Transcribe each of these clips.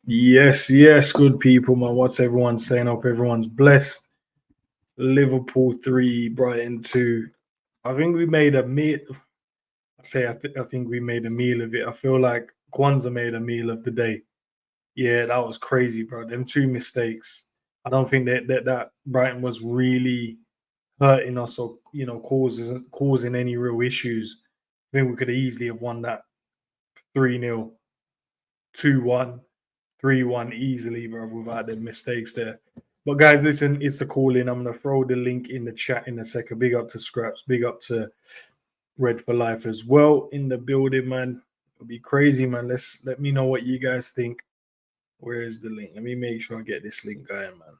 Yes, yes, good people, man. What's everyone saying? Hope everyone's blessed. Liverpool 3, Brighton 2. I think we made a meal. I think we made a meal of it. I feel like Quansah made a meal of the day. Yeah, that was crazy, bro. Them two mistakes. I don't think that Brighton was really hurting us or causing any real issues. I think we could easily have won that 3-0, 2-1. 3-1 easily, bro, without the mistakes there. But guys, listen, it's the call in. I'm gonna throw the link in the chat in a second. Big up to Scraps, big up to Red for Life as well in the building, man. It'll be crazy, man. Let me know what you guys think. Where is the link? Let me make sure I get this link going, man.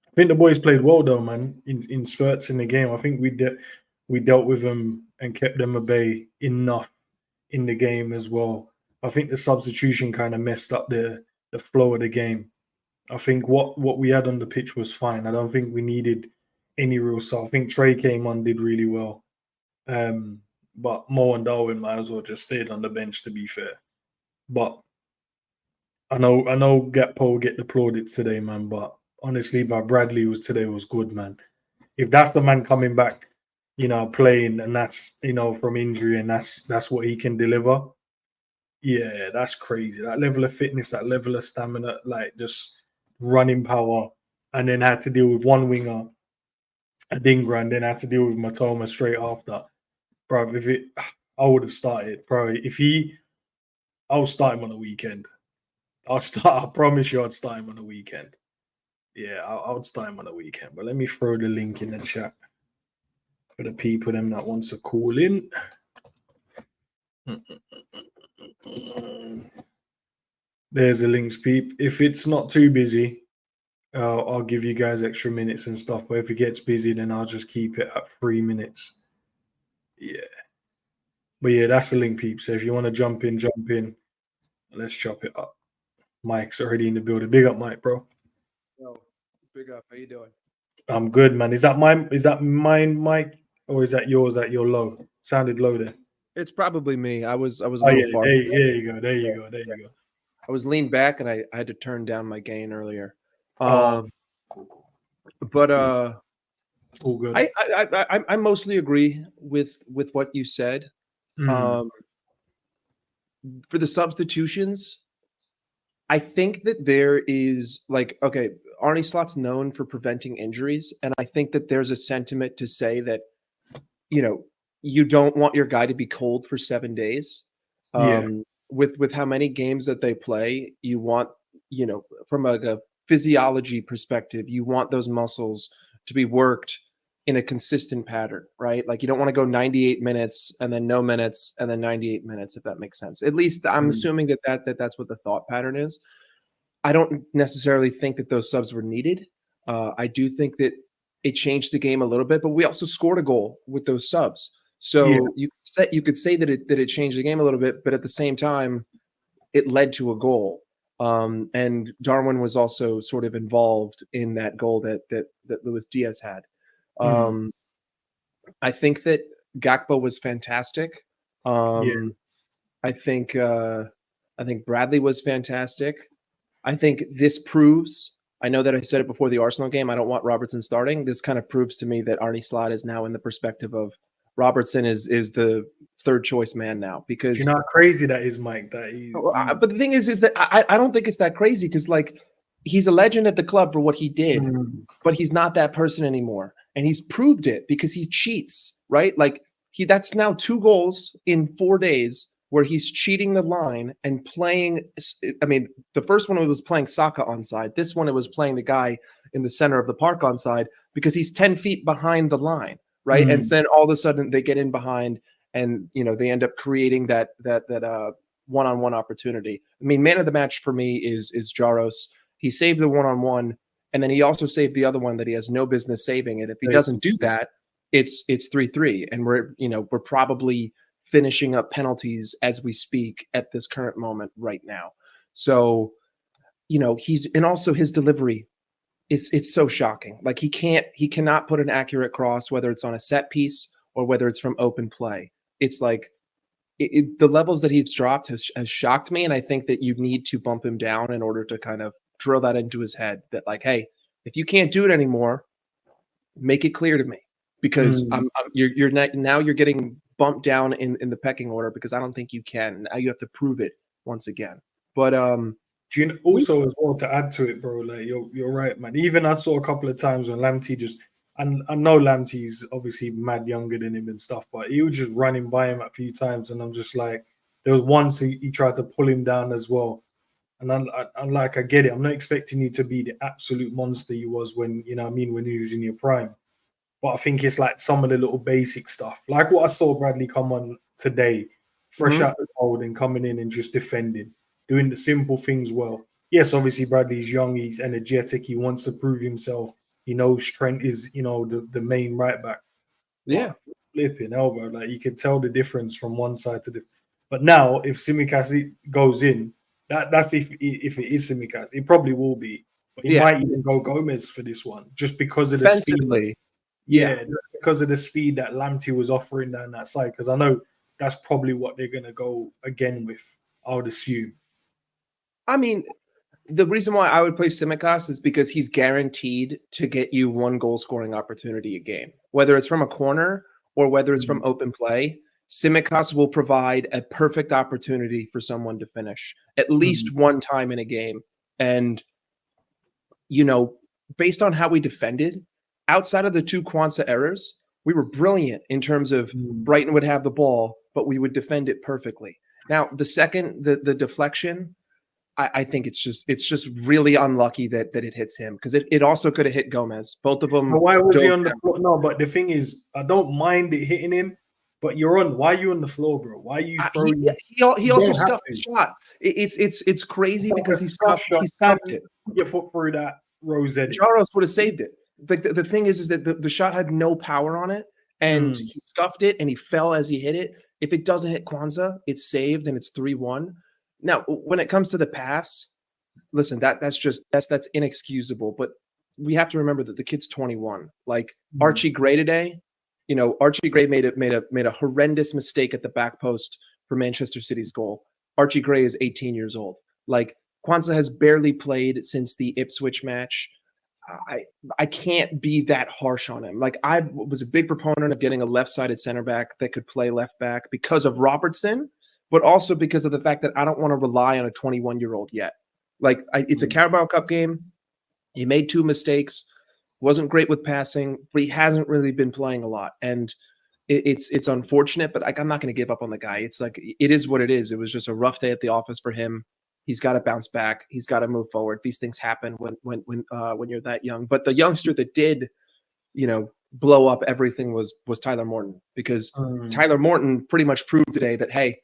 I think the boys played well though, man, in spurts in the game. I think we dealt with them and kept them at bay enough in the game as well. I think the substitution kind of messed up the flow of the game. I think what we had on the pitch was fine. I don't think we needed any real sub. I think Trey came on, did really well. But Mo and Darwin might as well just stayed on the bench, to be fair. But I know Gakpo will get the plaudits today, man. But honestly, Bradley today was good, man. If that's the man coming back, playing, and that's from injury, and that's what he can deliver. Yeah, that's crazy. That level of fitness, that level of stamina, like just running power, and then had to deal with one winger, a Dingra, and then had to deal with Matoma straight after. Bro, I would have started, bro. I'll start him on the weekend. I promise you, I'd start him on the weekend. Yeah, I'll start him on the weekend. But let me throw the link in the chat for the people them that wants to call in. There's the links, peep. If it's not too busy, I'll give you guys extra minutes and stuff. But if it gets busy, then I'll just keep it at 3 minutes. Yeah. But yeah, that's the link, peep. So if you want to jump in. Let's chop it up. Mike's already in the building. Big up, Mike, bro. Yo, big up. How you doing? I'm good, man. Is that mine, Mike? Or is that yours that you're low? Sounded low there. It's probably me. I was a Oh, little yeah, far. there you go. I was leaned back and I had to turn down my gain earlier. Cool. But all good. I mostly agree with what you said. For the substitutions, I think that there is Arne Slot's known for preventing injuries, and I think that there's a sentiment to say that you don't want your guy to be cold for 7 days. With how many games that they play, you want, from a physiology perspective, you want those muscles to be worked in a consistent pattern, right? Like you don't want to go 98 minutes and then no minutes and then 98 minutes, if that makes sense. At least I'm assuming that's what the thought pattern is. I don't necessarily think that those subs were needed. I do think that it changed the game a little bit, but we also scored a goal with those subs. So you could say that it changed the game a little bit, but at the same time, it led to a goal. And Darwin was also sort of involved in that goal that Luis Diaz had. I think that Gakpo was fantastic. I think Bradley was fantastic. I think this proves. I know that I said it before the Arsenal game. I don't want Robertson starting. This kind of proves to me that Arne Slot is now in the perspective of Robertson is the third choice man now, because you know how crazy that is, Mike. But the thing is that I don't think it's that crazy, because he's a legend at the club for what he did, but he's not that person anymore, and he's proved it because he cheats, right? That's now 2 goals in 4 days where he's cheating the line and playing. I mean, the first one it was playing Saka onside. This one it was playing the guy in the center of the park onside, because he's 10 feet behind the line, right? And then all of a sudden they get in behind, and they end up creating that one-on-one opportunity. I mean, man of the match for me is Jaros. He saved the one-on-one, and then he also saved the other one that he has no business saving. And if he doesn't do that, it's 3-3, and we're probably finishing up penalties as we speak at this current moment right now. So, and also his delivery, it's so shocking. Like he cannot put an accurate cross, whether it's on a set piece or whether it's from open play. It's like the levels that he's dropped has shocked me, and I think that you need to bump him down in order to kind of drill that into his head that like, hey, if you can't do it anymore, make it clear to me, because you're not, now you're getting bumped down in the pecking order because I don't think you can. Now you have to prove it once again. But do you know, also as well, to add to it, bro, like you're right, man. Even I saw a couple of times when Lamptey just, and I know Lamptey's obviously mad younger than him and stuff, but he was just running by him a few times, and I'm just like, there was once he tried to pull him down as well. And I'm like, I get it. I'm not expecting you to be the absolute monster you was when, you know what I mean, when you was in your prime. But I think it's like some of the little basic stuff, like what I saw Bradley come on today, fresh out the cold and coming in and just defending, doing the simple things well. Yes, obviously Bradley's young, he's energetic, he wants to prove himself. He knows Trent is, you know, the main right back. yeah, but flipping hell, bro. Like you can tell the difference from one side to the. But now, if Tsimikas goes in, that's if it is Tsimikas, it probably will be. But he might even go Gomez for this one, just because of the speed. Yeah, because of the speed that Lamptey was offering down that side. Because I know that's probably what they're gonna go again with, I would assume. I mean, the reason why I would play Tsimikas is because he's guaranteed to get you one goal scoring opportunity a game, whether it's from a corner or whether it's from open play. Tsimikas will provide a perfect opportunity for someone to finish at least one time in a game. And, you know, based on how we defended, outside of the 2 Quansah errors, we were brilliant in terms of Brighton would have the ball, but we would defend it perfectly. Now, the second, the deflection, I think it's just really unlucky that it hits him, because it also could have hit Gomez. Both of them. But why was he on the floor? No, but the thing is, I don't mind it hitting him, but you're on. Why are you on the floor, bro? Why are you throwing? He also scuffed the shot. It's crazy because he scuffed it. Put your foot through that rosette. Jaros would have saved it. The thing is that the shot had no power on it, and he scuffed it and he fell as he hit it. If it doesn't hit Quansah, it's saved and it's 3-1. Now, when it comes to the pass, listen, that's inexcusable. But we have to remember that the kid's 21. Like Archie Gray today, you know, Archie Gray made a horrendous mistake at the back post for Manchester City's goal. Archie Gray is 18 years old. Like Quansah has barely played since the Ipswich match. I can't be that harsh on him. Like I was a big proponent of getting a left-sided center back that could play left back because of Robertson, but also because of the fact that I don't want to rely on a 21-year-old yet. Like it's a Carabao Cup game. He made 2 mistakes, wasn't great with passing, but he hasn't really been playing a lot. And it's unfortunate, but I'm not going to give up on the guy. It's like, it is what it is. It was just a rough day at the office for him. He's got to bounce back. He's got to move forward. These things happen when you're that young. But the youngster that did, you know, blow up everything was Tyler Morton, because Tyler Morton pretty much proved today that, hey,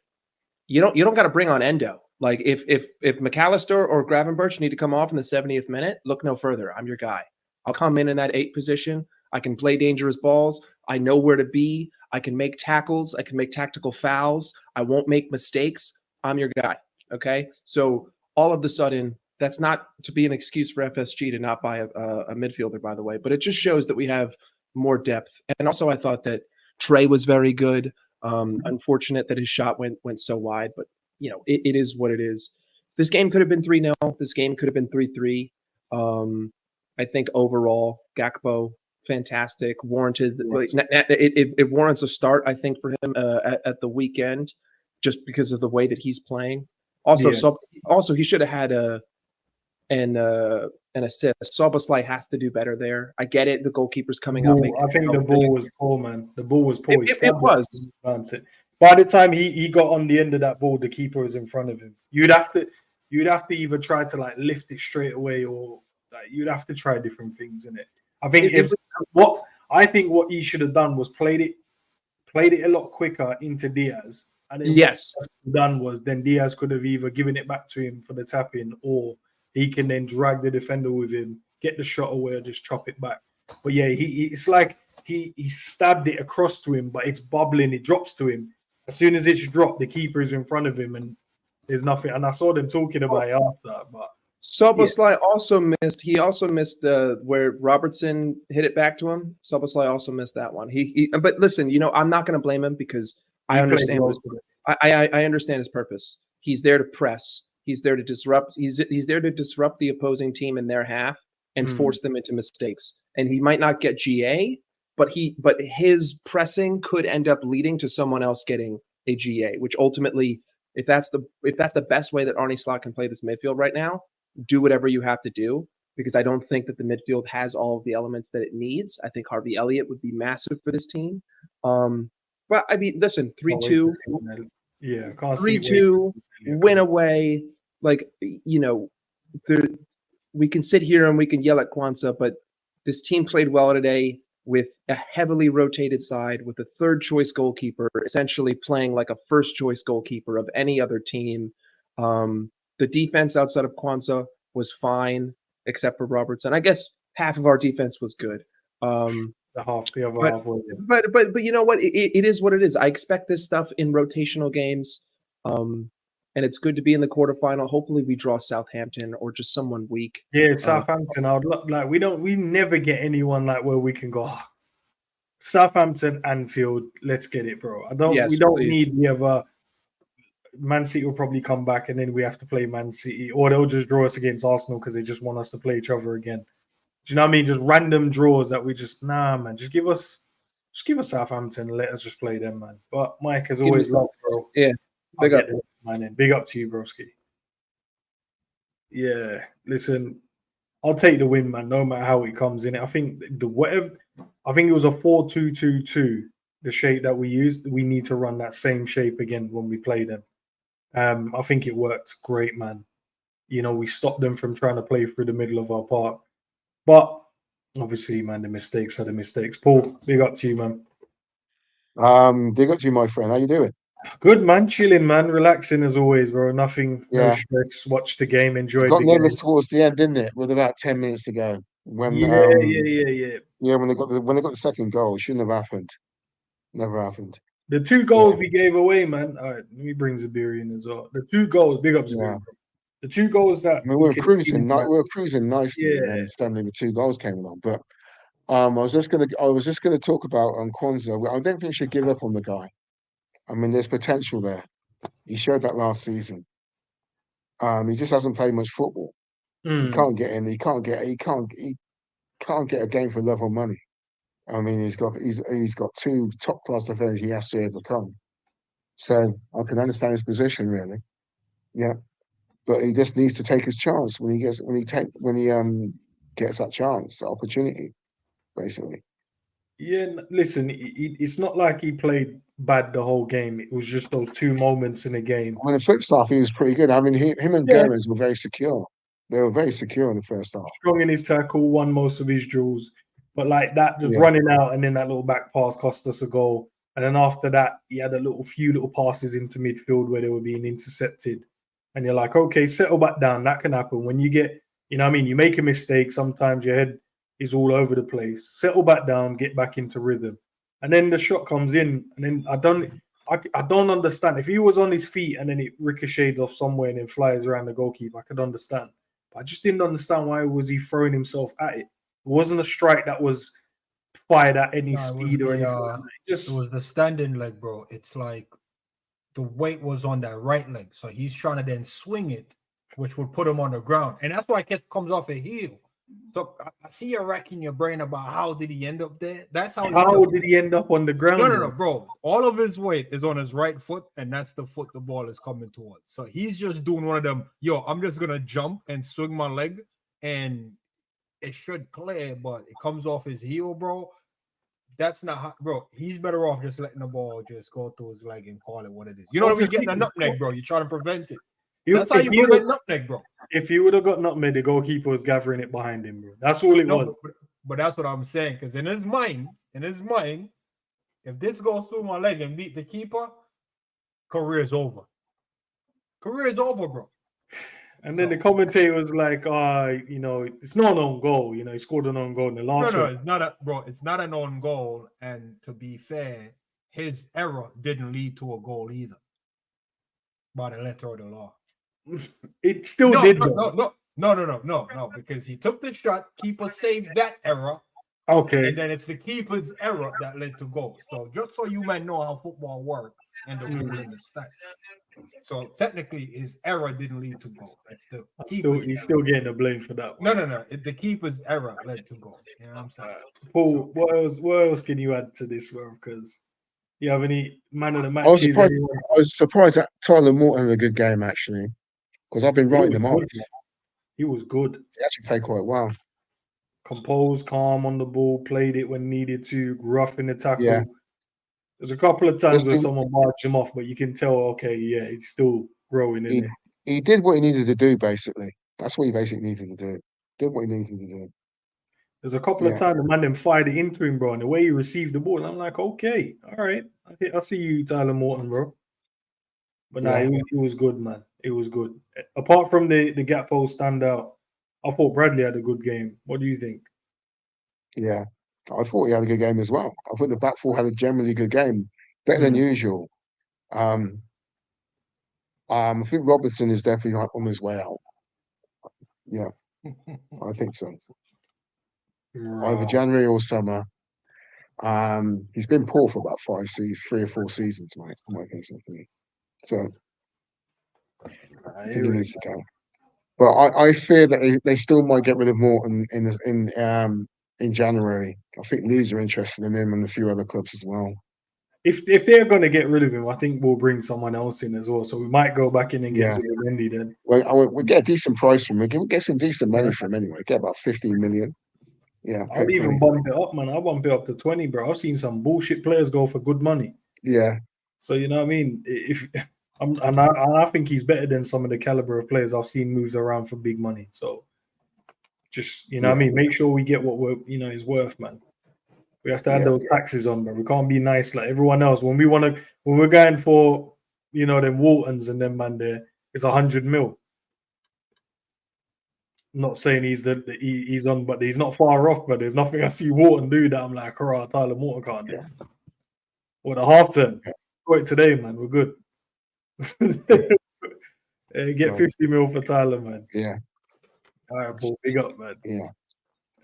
you don't got to bring on Endo. Like if McAllister or Gravenberch need to come off in the 70th minute, look no further. I'm your guy. I'll come in that 8 position. I can play dangerous balls. I know where to be. I can make tackles. I can make tactical fouls. I won't make mistakes. I'm your guy. Okay, so all of a sudden, that's not to be an excuse for FSG to not buy a midfielder, by the way, but it just shows that we have more depth. And also, I thought that Trey was very good. Unfortunate that his shot went so wide, but you know, it is what it is. This game could have been 3-0. This game could have been 3-3. I think overall, Gakpo, fantastic, warranted. It warrants a start, I think, for him at the weekend, just because of the way that he's playing. Also, he should have had an assist. Szoboszlai has to do better there. I get it. The goalkeeper's coming up. I think the ball was poor, man. The ball was poor. It was. By the time he got on the end of that ball, the keeper was in front of him. You'd have to either try to like lift it straight away, or like you'd have to try different things in it. I think what he should have done was played it a lot quicker into Diaz. And then what done was then Diaz could have either given it back to him for the tap in, or he can then drag the defender with him, get the shot away, or just chop it back. But yeah, it's like he stabbed it across to him, but it's bubbling, it drops to him. As soon as it's dropped, the keeper is in front of him and there's nothing. And I saw them talking about it after, but Szoboszlai also missed. He also missed where Robertson hit it back to him. Szoboszlai also missed that one. But listen, you know, I'm not going to blame him because I understand I understand his purpose. He's there to press. He's there to disrupt. He's there to disrupt the opposing team in their half and force them into mistakes. And he might not get GA, but his pressing could end up leading to someone else getting a GA, which ultimately, if that's the best way that Arne Slot can play this midfield right now, do whatever you have to do, because I don't think that the midfield has all of the elements that it needs. I think Harvey Elliott would be massive for this team. But I mean, listen, 3-2. Yeah, 3-2, win away. Like, you know, we can sit here and we can yell at Quansah, but this team played well today with a heavily rotated side, with a third choice goalkeeper, essentially playing like a first choice goalkeeper of any other team. The defense outside of Quansah was fine, except for Robertson. I guess half of our defense was good. The other half was it. But you know what? It is what it is. I expect this stuff in rotational games. And it's good to be in the quarterfinal. Hopefully we draw Southampton or just someone weak. Yeah, Southampton. I'd like we never get anyone like where we can go, Southampton, Anfield, let's get it, bro. We don't need the other. Man City will probably come back and then we have to play Man City, or they'll just draw us against Arsenal because they just want us to play each other again. Do you know what I mean? Just random draws that we just man. Just give us Southampton and let us just play them, man. But Mike, as always, love, bro. Yeah. Big up. Man. Big up to you, broski. Yeah, listen, I'll take the win, man, no matter how it comes in. I think it was a 4-2-2-2, the shape that we used. We need to run that same shape again when we play them. I think it worked great, man. You know, we stopped them from trying to play through the middle of our park. But obviously, man, the mistakes are the mistakes. Paul, big up to you, man. Big up to you, my friend. How you doing? Good, man. Chilling, man. Relaxing as always, bro. Nothing, no stress. Watch the game, enjoy the game. Got nervous towards the end, didn't it? With about 10 minutes to go. When yeah. Yeah, when they got the second goal, it shouldn't have happened. Never happened. The two goals we gave away, man. All right, let me bring Zabiri in as well. The two goals, big up Zabiri. Yeah. The two goals that we were cruising nicely, and then suddenly the two goals came along. But I was just gonna talk about Quansah. I don't think we should give up on the guy. I mean, there's potential there. He showed that last season. He just hasn't played much football. He can't get in. He can't get a game for love or money. I mean, he's got two top class defenders he has to overcome. So I can understand his position, really. Yeah, but he just needs to take his chance when he gets that chance, that opportunity, basically. Yeah, listen, it's not like he played bad the whole game. It was just those two moments in the game. I mean, the first half he was pretty good. I mean, him and Gomez were very secure. They were very secure in the first half. Strong in his tackle, won most of his drills. But like that, just running out and then that little back pass cost us a goal. And then after that, he had a few little passes into midfield where they were being intercepted. And you're like, okay, settle back down. That can happen. When you get, you know what I mean? You make a mistake. Sometimes your head is all over the place. Settle back down, get back into rhythm. And then the shot comes in. And then I don't understand. If he was on his feet and then it ricocheted off somewhere and then flies around the goalkeeper, I could understand. But I just didn't understand why was he throwing himself at it. It wasn't a strike that was fired at any speed or anything. It was the standing leg, bro. It's like the weight was on that right leg. So he's trying to then swing it, which would put him on the ground. And that's why it comes off a heel. So I see you racking your brain about how did he end up there. That's how did he end up on the ground? No, bro. All of his weight is on his right foot, and that's the foot the ball is coming towards. So he's just doing one of them, I'm just going to jump and swing my leg, and it should clear, but it comes off his heel, bro. That's not how, bro. He's better off just letting the ball just go through his leg and call it what it is. You know what I mean? Getting a nutmeg, bro. You're trying to prevent it. That's how you prevent nutmeg, bro. If he would have got nutmeg, the goalkeeper was gathering it behind him, bro. That's all it was. But that's what I'm saying. Because in his mind, if this goes through my leg and beat the keeper, career's over. Career is over, bro. And then the commentator was like, it's not an own goal. You know, he scored an own goal in the last one. No, it's not it's not an own goal. And to be fair, his error didn't lead to a goal either. By the letter of the law. It still did. No, because he took the shot, keeper saved that error. Okay. And then it's the keeper's error that led to goal. So just so you might know how football works, and the rule in the stats. So technically, his error didn't lead to goal. That's the he's still getting the blame for that one. No. The keeper's error led to goal. You know what I'm saying? Paul, what else can you add to this, bro? Because you have any man of the match? I was surprised that Tyler Morton had a good game, actually, because I've been writing him off. He was good. He actually played quite well. Composed, calm on the ball, played it when needed to, rough in the tackle. Yeah. There's a couple of times where someone marched him off, but you can tell, okay, yeah, he's still growing in there. He did what he needed to do, basically. That's what he basically needed to do. Did what he needed to do. There's a couple of times the man then fired it into him, bro, and the way he received the ball, and I'm like, okay, all right. I see you, Tyler Morton, bro. But he was good, man. It was good. Apart from the Gakpo standout, I thought Bradley had a good game. What do you think? Yeah, I thought he had a good game as well. I thought the back four had a generally good game, better than usual. I think Robertson is definitely on his way out. Yeah, I think so. Either January or summer. He's been poor for about 3 or 4 seasons, mate. My opinion. So I think he needs to go. But I fear that they still might get rid of Morton in January. I think Leeds are interested in him and a few other clubs as well. If they're going to get rid of him, I think we'll bring someone else in as well. So we might go back in and get Zubimendi then. Well, we'll get a decent price from him. We'll get some decent money from him anyway. Get about 15 million. Yeah, I'll even bump it up, man. I'll bump it up to 20, bro. I've seen some bullshit players go for good money. Yeah. So you know what I mean? I think he's better than some of the caliber of players I've seen moves around for big money. So just what I mean, make sure we get what is worth, man. We have to add those taxes on, but we can't be nice like everyone else. When we're going for them Waltons and them man there, it's 100 mil. I'm not saying he's on, but he's not far off. But there's nothing I see Walton do that I'm like, hurrah, Tyler Morton can't do. Or the half turn. Wait today, man. We're good. Get 50 mil for Tyler, man. Yeah. All right, Paul. Big up, man. Yeah.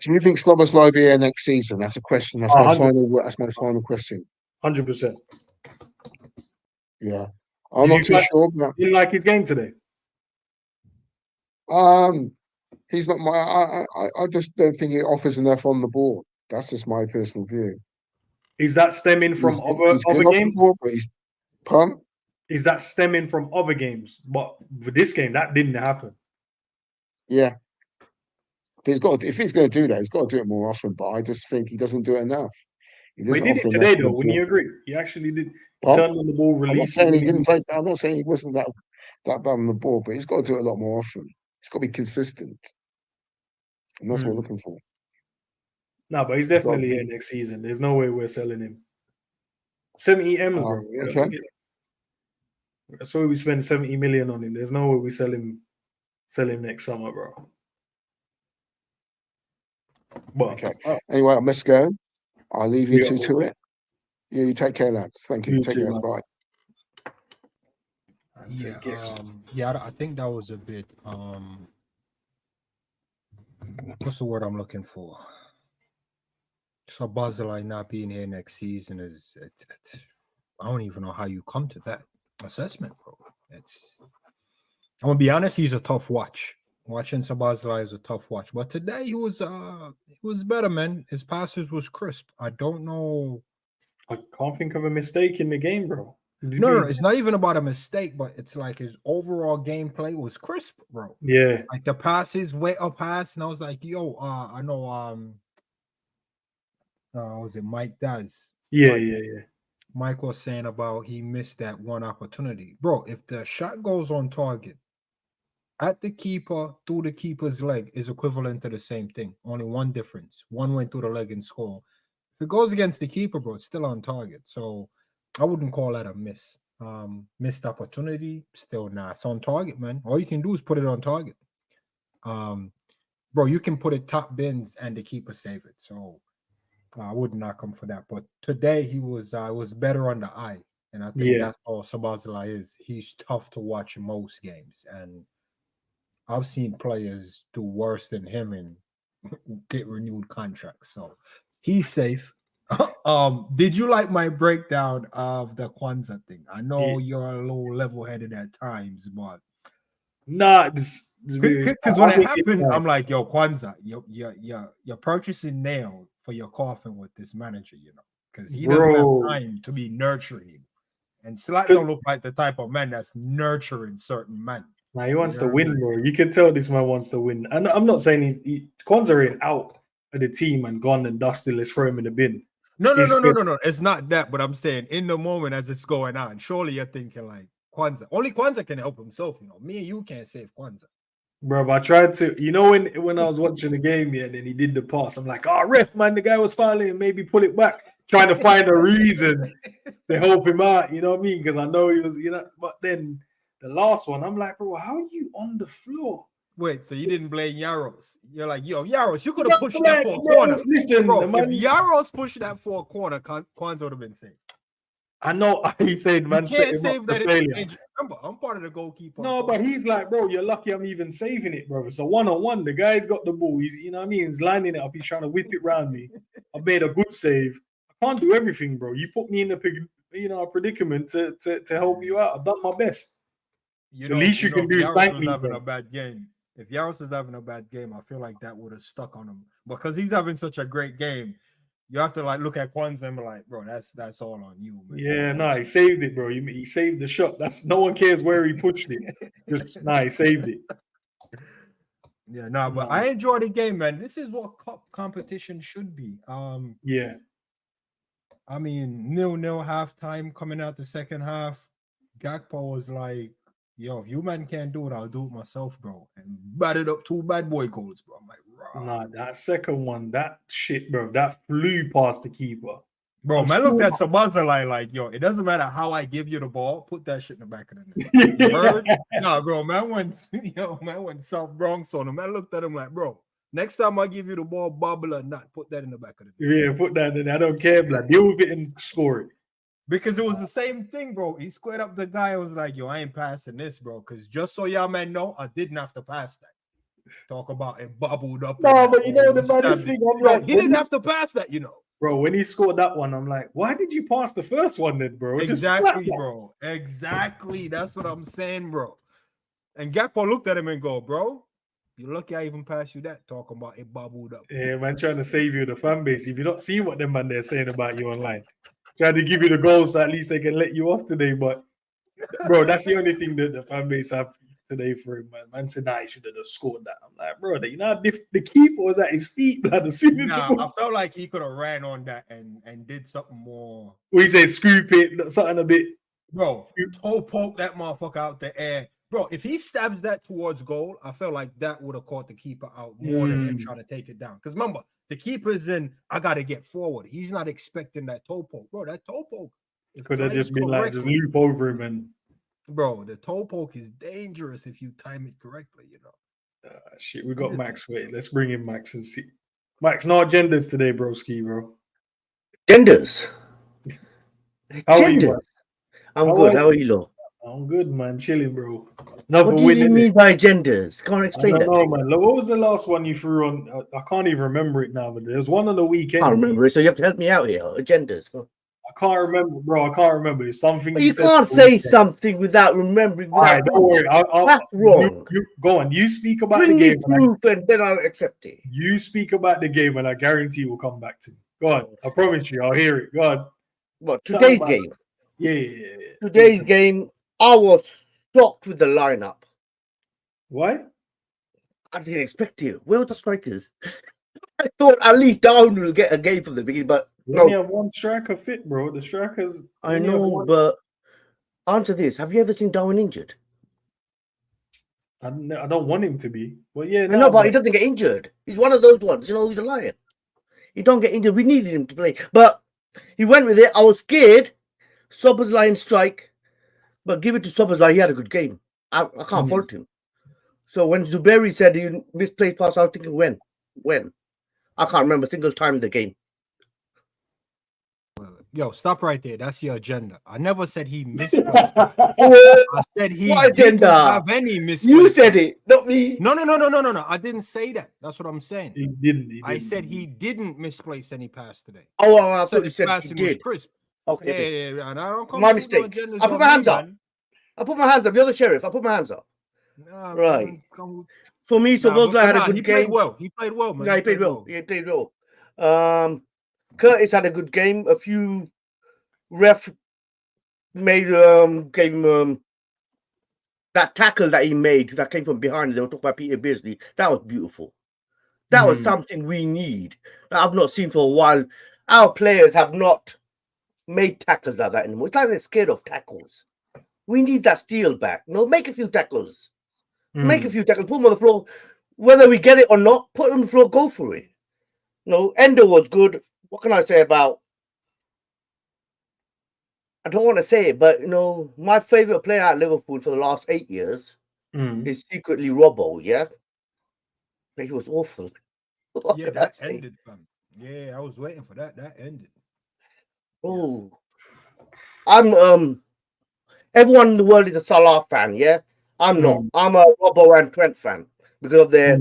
Do you think Sloboslai be here next season? That's a question. That's my final question. 100%. Yeah. I'm not too sure. But you didn't like his game today? He's not I just don't think he offers enough on the board. That's just my personal view. Is that stemming from other games? Board, but pardon? Is that stemming from other games? But with this game, that didn't happen. Yeah. If he's going to do that, he's got to do it more often. But I just think he doesn't do it enough. He did it today, though. Wouldn't you agree? He actually did. Turn on the ball, release. I'm not saying he didn't play. I'm not saying he wasn't that bad on the ball, but he's got to do it a lot more often. He's got to be consistent, and that's what we're looking for. No, but he's definitely here next season. There's no way we're selling him. 70 M's, bro. Okay. That's why we spend 70 million on him. There's no way we sell him next summer, bro. But, anyway, I must go. I'll leave you two to it. Yeah, you take care, lads. Thank you. Take care. Bye. I think that was a bit what's the word I'm looking for? So Barzilai not being here next season is I don't even know how you come to that assessment, bro. I'm gonna be honest, he's a tough watch. Watching Sabazilai is a tough watch. But today he was better, man. His passes was crisp. I don't know. I can't think of a mistake in the game, bro. No, it's not even about a mistake, but it's like his overall gameplay was crisp, bro. Yeah. Like the passes, way up pass, and I was like, yo, I know was it Mike Daz? Yeah. Mike was saying about he missed that one opportunity. Bro, if the shot goes on target at the keeper through the keeper's leg is equivalent to the same thing. Only one difference. One went through the leg and scored. If it goes against the keeper, bro, it's still on target. So I wouldn't call that a miss. Missed opportunity, still nah. It's on target, man. All you can do is put it on target. Bro, you can put it top bins and the keeper save it. So I would not come for that. But today he was better on the eye. And I think that's all Sabazilai is. He's tough to watch in most games. And I've seen players do worse than him and get renewed contracts. So he's safe. Did you like my breakdown of the Quansah thing? I know you're a little level-headed at times, but nah, because when it happened, I'm like, yo, Quansah, you're purchasing nail for your coffin with this manager, you know, because he doesn't have time to be nurturing him. And Slack don't look like the type of man that's nurturing certain men. Nah, he wants to win, bro. You can tell this man wants to win. And I'm not saying Quansah ain't out of the team and gone and dusty. Let's throw him in the bin. No. It's not that, but I'm saying in the moment as it's going on, surely you're thinking like Quansah. Only Quansah can help himself, you know. Me and you can't save Quansah. Bro, but I tried to, you know, when I was watching the game, and then he did the pass. I'm like, ref, man, the guy was fouling, maybe pull it back, trying to find a reason to help him out, you know what I mean? Because I know he was, you know, but then the last one, I'm like, bro, how are you on the floor? Wait, so you didn't blame Yaros? You're like, yo, Yaros, you could have pushed that for a corner. Listen, bro, if Yaros pushed that for a corner, Quansah would have been safe. I know he said, man, you can't save that. Remember, I'm part of the goalkeeper. No, but he's like, bro, you're lucky I'm even saving it, bro. It's a one-on-one. The guy's got the ball. He's, you know what I mean? He's lining it up. He's trying to whip it around me. I made a good save. I can't do everything, bro. You put me in a predicament to help you out. I've done my best. The least you can do is thank me. Having a bad game. If Yaros was having a bad game, I feel like that would have stuck on him. Because he's having such a great game, you have to like look at Quansah and be like, bro, that's all on you, man. Yeah, nah, he saved it, bro. He saved the shot. That's no one cares where he pushed it. Just he saved it. Yeah, no, but I enjoy the game, man. This is what cup competition should be. Yeah. I mean, 0-0 halftime coming out the second half. Gakpo was like, yo, if you man can't do it, I'll do it myself, bro. And batted up 2 bad boy goals, bro. I'm like, raw. Nah, that second one, that shit, bro, that flew past the keeper. Bro, man, look at Sabazalai like, yo, it doesn't matter how I give you the ball, put that shit in the back of the net. Nah, bro, man went South Bronx on him. Man looked at him like, bro, next time I give you the ball, bobble or not, put that in the back of the net. Yeah, put that in. I don't care, blood. Deal with it and score it. Because it was the same thing, bro. He squared up the guy. I was like, yo, I ain't passing this, bro. Because just so y'all man know, I didn't have to pass that. Talk about it bubbled up. No, but you know the baddest thing. I'm like, he didn't have to pass that, you know. Bro, when he scored that one, I'm like, why did you pass the first one then, bro? Exactly, bro. Exactly. That's what I'm saying, bro. And Gakpo looked at him and go, bro, you're lucky I even passed you that. Talking about it bubbled up. Yeah, man, trying to save you the fan base. If you don't see what them man they're saying about you online. Trying to give you the goals so at least they can let you off today. But, bro, that's the only thing that the fan base have today for him, man. Man said, nah, he should have scored that. I'm like, bro, you know, the keeper was at his feet, man. As soon as I felt like he could have ran on that and did something more. Well, he said, scoop it, something a bit. Bro, toe poke that motherfucker out the air. Bro, if he stabs that towards goal, I felt like that would have caught the keeper out more than him trying to take it down. Because remember, the keeper's in, I got to get forward. He's not expecting that toe poke. Bro, that toe poke. Could have just been like, just loop over him. And bro, the toe poke is dangerous if you time it correctly, you know. Shit, we got Max. Wait, let's bring in Max and see. Max, no agendas today, broski, bro. Genders. How are you, man? I'm good. How are you, Lo? I'm good, man. Chilling, bro. What do you mean by genders? Can't explain that. No, man. Look, what was the last one you threw on? I can't even remember it now, but there's one on the weekend. I can't remember it, so you have to help me out here. Genders. I can't remember, bro. I can't remember. It's something you can't say something without remembering. All right, don't worry. That's wrong. You go on. You speak about Bring the game. Proof and then I'll accept it. You speak about the game, and I guarantee we'll come back to it. Go on. I promise you. I'll hear it. Go on. What, today's game? Yeah. Today's game, I was shocked with the lineup. Why? I didn't expect it. Where were the strikers? I thought at least Darwin will get a game from the beginning, but we only have one striker fit, bro. The strikers. I know, but answer this: have you ever seen Darwin injured? I don't want him to be. Well, yeah, no, but he doesn't get injured. He's one of those ones, you know. He's a lion. He don't get injured. We needed him to play, but he went with it. I was scared. Soberslai strike, but give it to Soberslai. He had a good game. I can't fault him. So when Zuberi said he misplaced pass, I was thinking when? I can't remember a single time in the game. Yo, stop right there. That's your agenda. I never said he misplaced. I said he didn't have any misplaced. You said it, not me. No. I didn't say that. That's what I'm saying. He didn't. I said he didn't misplace any pass today. Oh, I thought you his said he passing did. was crisp. Okay. Yeah. And I don't come My with no mistake. agendas I put on my me, hands up. man. I put my hands up. You're the sheriff. I put my hands up. Nah, Right. man, For me, so Rosler had a good he game. played well. He played well, man. Yeah, he played well. He played well. Curtis had a good game. A few ref made gave him that tackle that he made that came from behind. They were talking about Peter Beardsley. That was beautiful. That was something we need that I've not seen for a while. Our players have not made tackles like that anymore. It's like they're scared of tackles. We need that steel back. No, make a few tackles. Make a few tackles. Put them on the floor. Whether we get it or not, put them on the floor. Go for it. No, Endo was good. What can I say about? I don't want to say it, but my favorite player at Liverpool for the last 8 years is secretly Robbo. Yeah, he was awful. Yeah, that ended, fam. Yeah, I was waiting for that. That ended. Oh, I'm everyone in the world is a Salah fan. Yeah, I'm not. I'm a Robbo and Trent fan because of their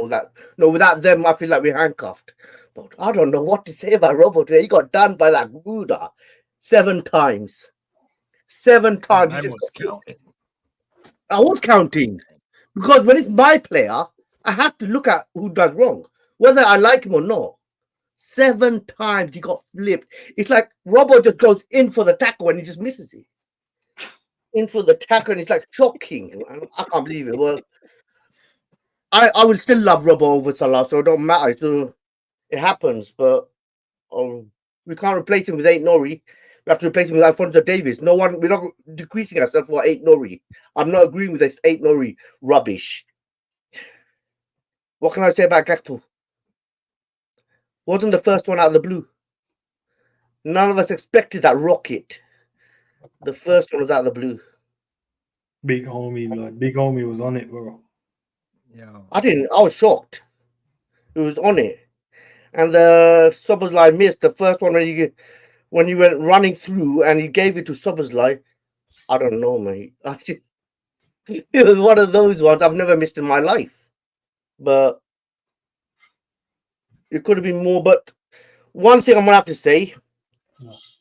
that. No, without them, I feel like we're handcuffed. But I don't know what to say about Robbo today. He got done by that Buddha 7 times. 7 times. I was counting. I was counting because when it's my player, I have to look at who does wrong, whether I like him or not. 7 times he got flipped. It's like Robbo just goes in for the tackle and he just misses it. In for the tackle, and it's like shocking. I can't believe it. Well, I will still love Robbo over Salah, so it don't matter. So it happens, but we can't replace him with 8 Nori. We have to replace him with Alphonso Davies. We're not decreasing ourselves for 8 Nori. I'm not agreeing with this 8 Nori rubbish. What can I say about Gakpo? Wasn't the first one out of the blue. None of us expected that rocket. The first one was out of the blue. Big homie, blood. Big homie was on it, bro. Yeah. I was shocked. It was on it. And the Szoboszlai missed the first one when he went running through and he gave it to Szoboszlai. I don't know, mate. It was one of those ones I've never missed in my life. But it could have been more. But one thing I'm going to have to say,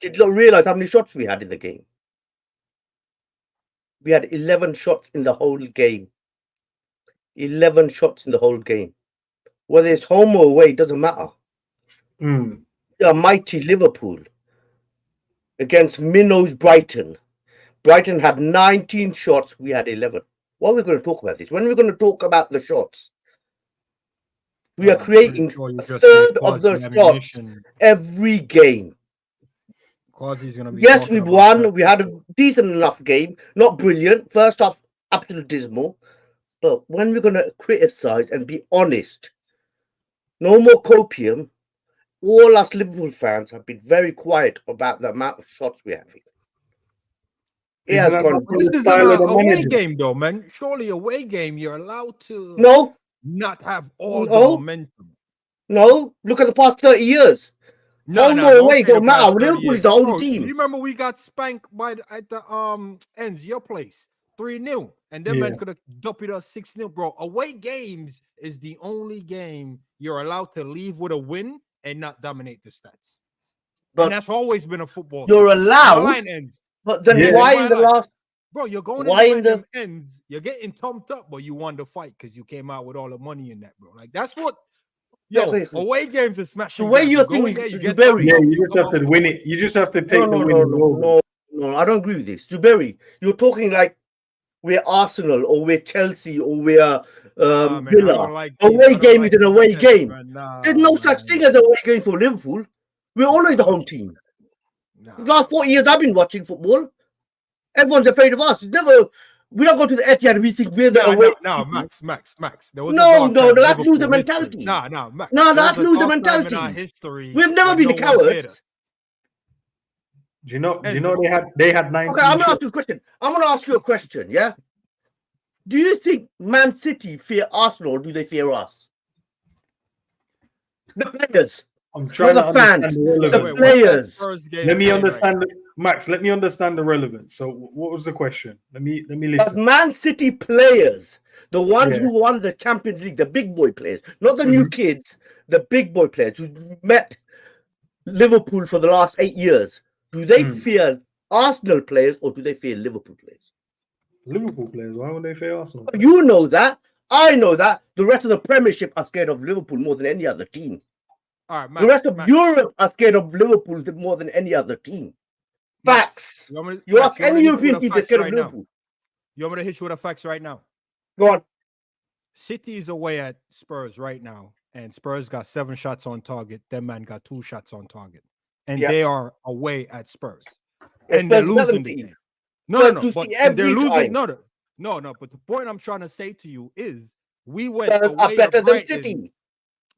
did not realize how many shots we had in the game. We had 11 shots in the whole game. 11 shots in the whole game. Whether it's home or away, it doesn't matter. A mighty Liverpool against Minnow's Brighton. Brighton had 19 shots. We had 11. What are we going to talk about this? When are we going to talk about the shots? We are creating a third of the shots every game. Yes, we won. We had a decent enough game. Not brilliant. First half, absolutely dismal. But when we're going to criticize and be honest, no more copium. All us Liverpool fans have been very quiet about the amount of shots we're having. It has gone. This is an away game, though, man. Surely away game, you're allowed to not have all the momentum. No, look at the past 30 years. Home or away, don't matter. Liverpool is the home team. You remember we got spanked at the Endz, your place, 3-0, and then man could have dumped us 6-0, bro. Away games is the only game you're allowed to leave with a win and not dominate the stats. But and that's always been a football. You're allowed, but then why in the last? Bro, you're going in the Endz. You're getting thumped up, but you won the fight because you came out with all the money in that, bro. Like that's what. Yo, away games are smashing. The way you're thinking, you just have to win it. You just have to take the win. No, I don't agree with this. Zuberry, you're talking like we're Arsenal or we're Chelsea or we're Villa. Away game is an away game. There's no such thing as away game for Liverpool. We're always the home team. The last 40 years I've been watching football. Everyone's afraid of us. We don't go to the Etihad and we think we're the away. No, Max. No, that's loser mentality. Max. No, that's loser mentality. We've never been the cowards. Do you know they had 19. Okay, I'm gonna ask you a question. I'm gonna ask you a question, yeah? Do you think Man City fear Arsenal or do they fear us? The players. I'm trying Not to the understand fans, the the relevance. players. Let me understand, Max. Let me understand the relevance. So, what was the question? Let me But listen. Man City players, the ones Yeah. who won the Champions League, the big boy players, not the new kids, the big boy players who met Liverpool for the last 8 years, do they fear Arsenal players or do they fear Liverpool players? Liverpool players. Why would they fear Arsenal? You know that. I know that. The rest of the Premiership are scared of Liverpool more than any other team. All right, Max, The rest of Max. Europe are scared of Liverpool more than any other team. Max, Facts. you want me to- You Max, ask you want any me to hit you European with team, the they're facts scared right of now? Liverpool. You want me to hit you with the facts right now? Go on. City is away at Spurs right now, and Spurs got 7 shots on target. That man got 2 shots on target, and they are away at Spurs, and they're Spurs better losing than the City. game. No. Spurs But see if they're every losing, time. no. But the point I'm trying to say to you is, we went Spurs are away better to than Brighton. City.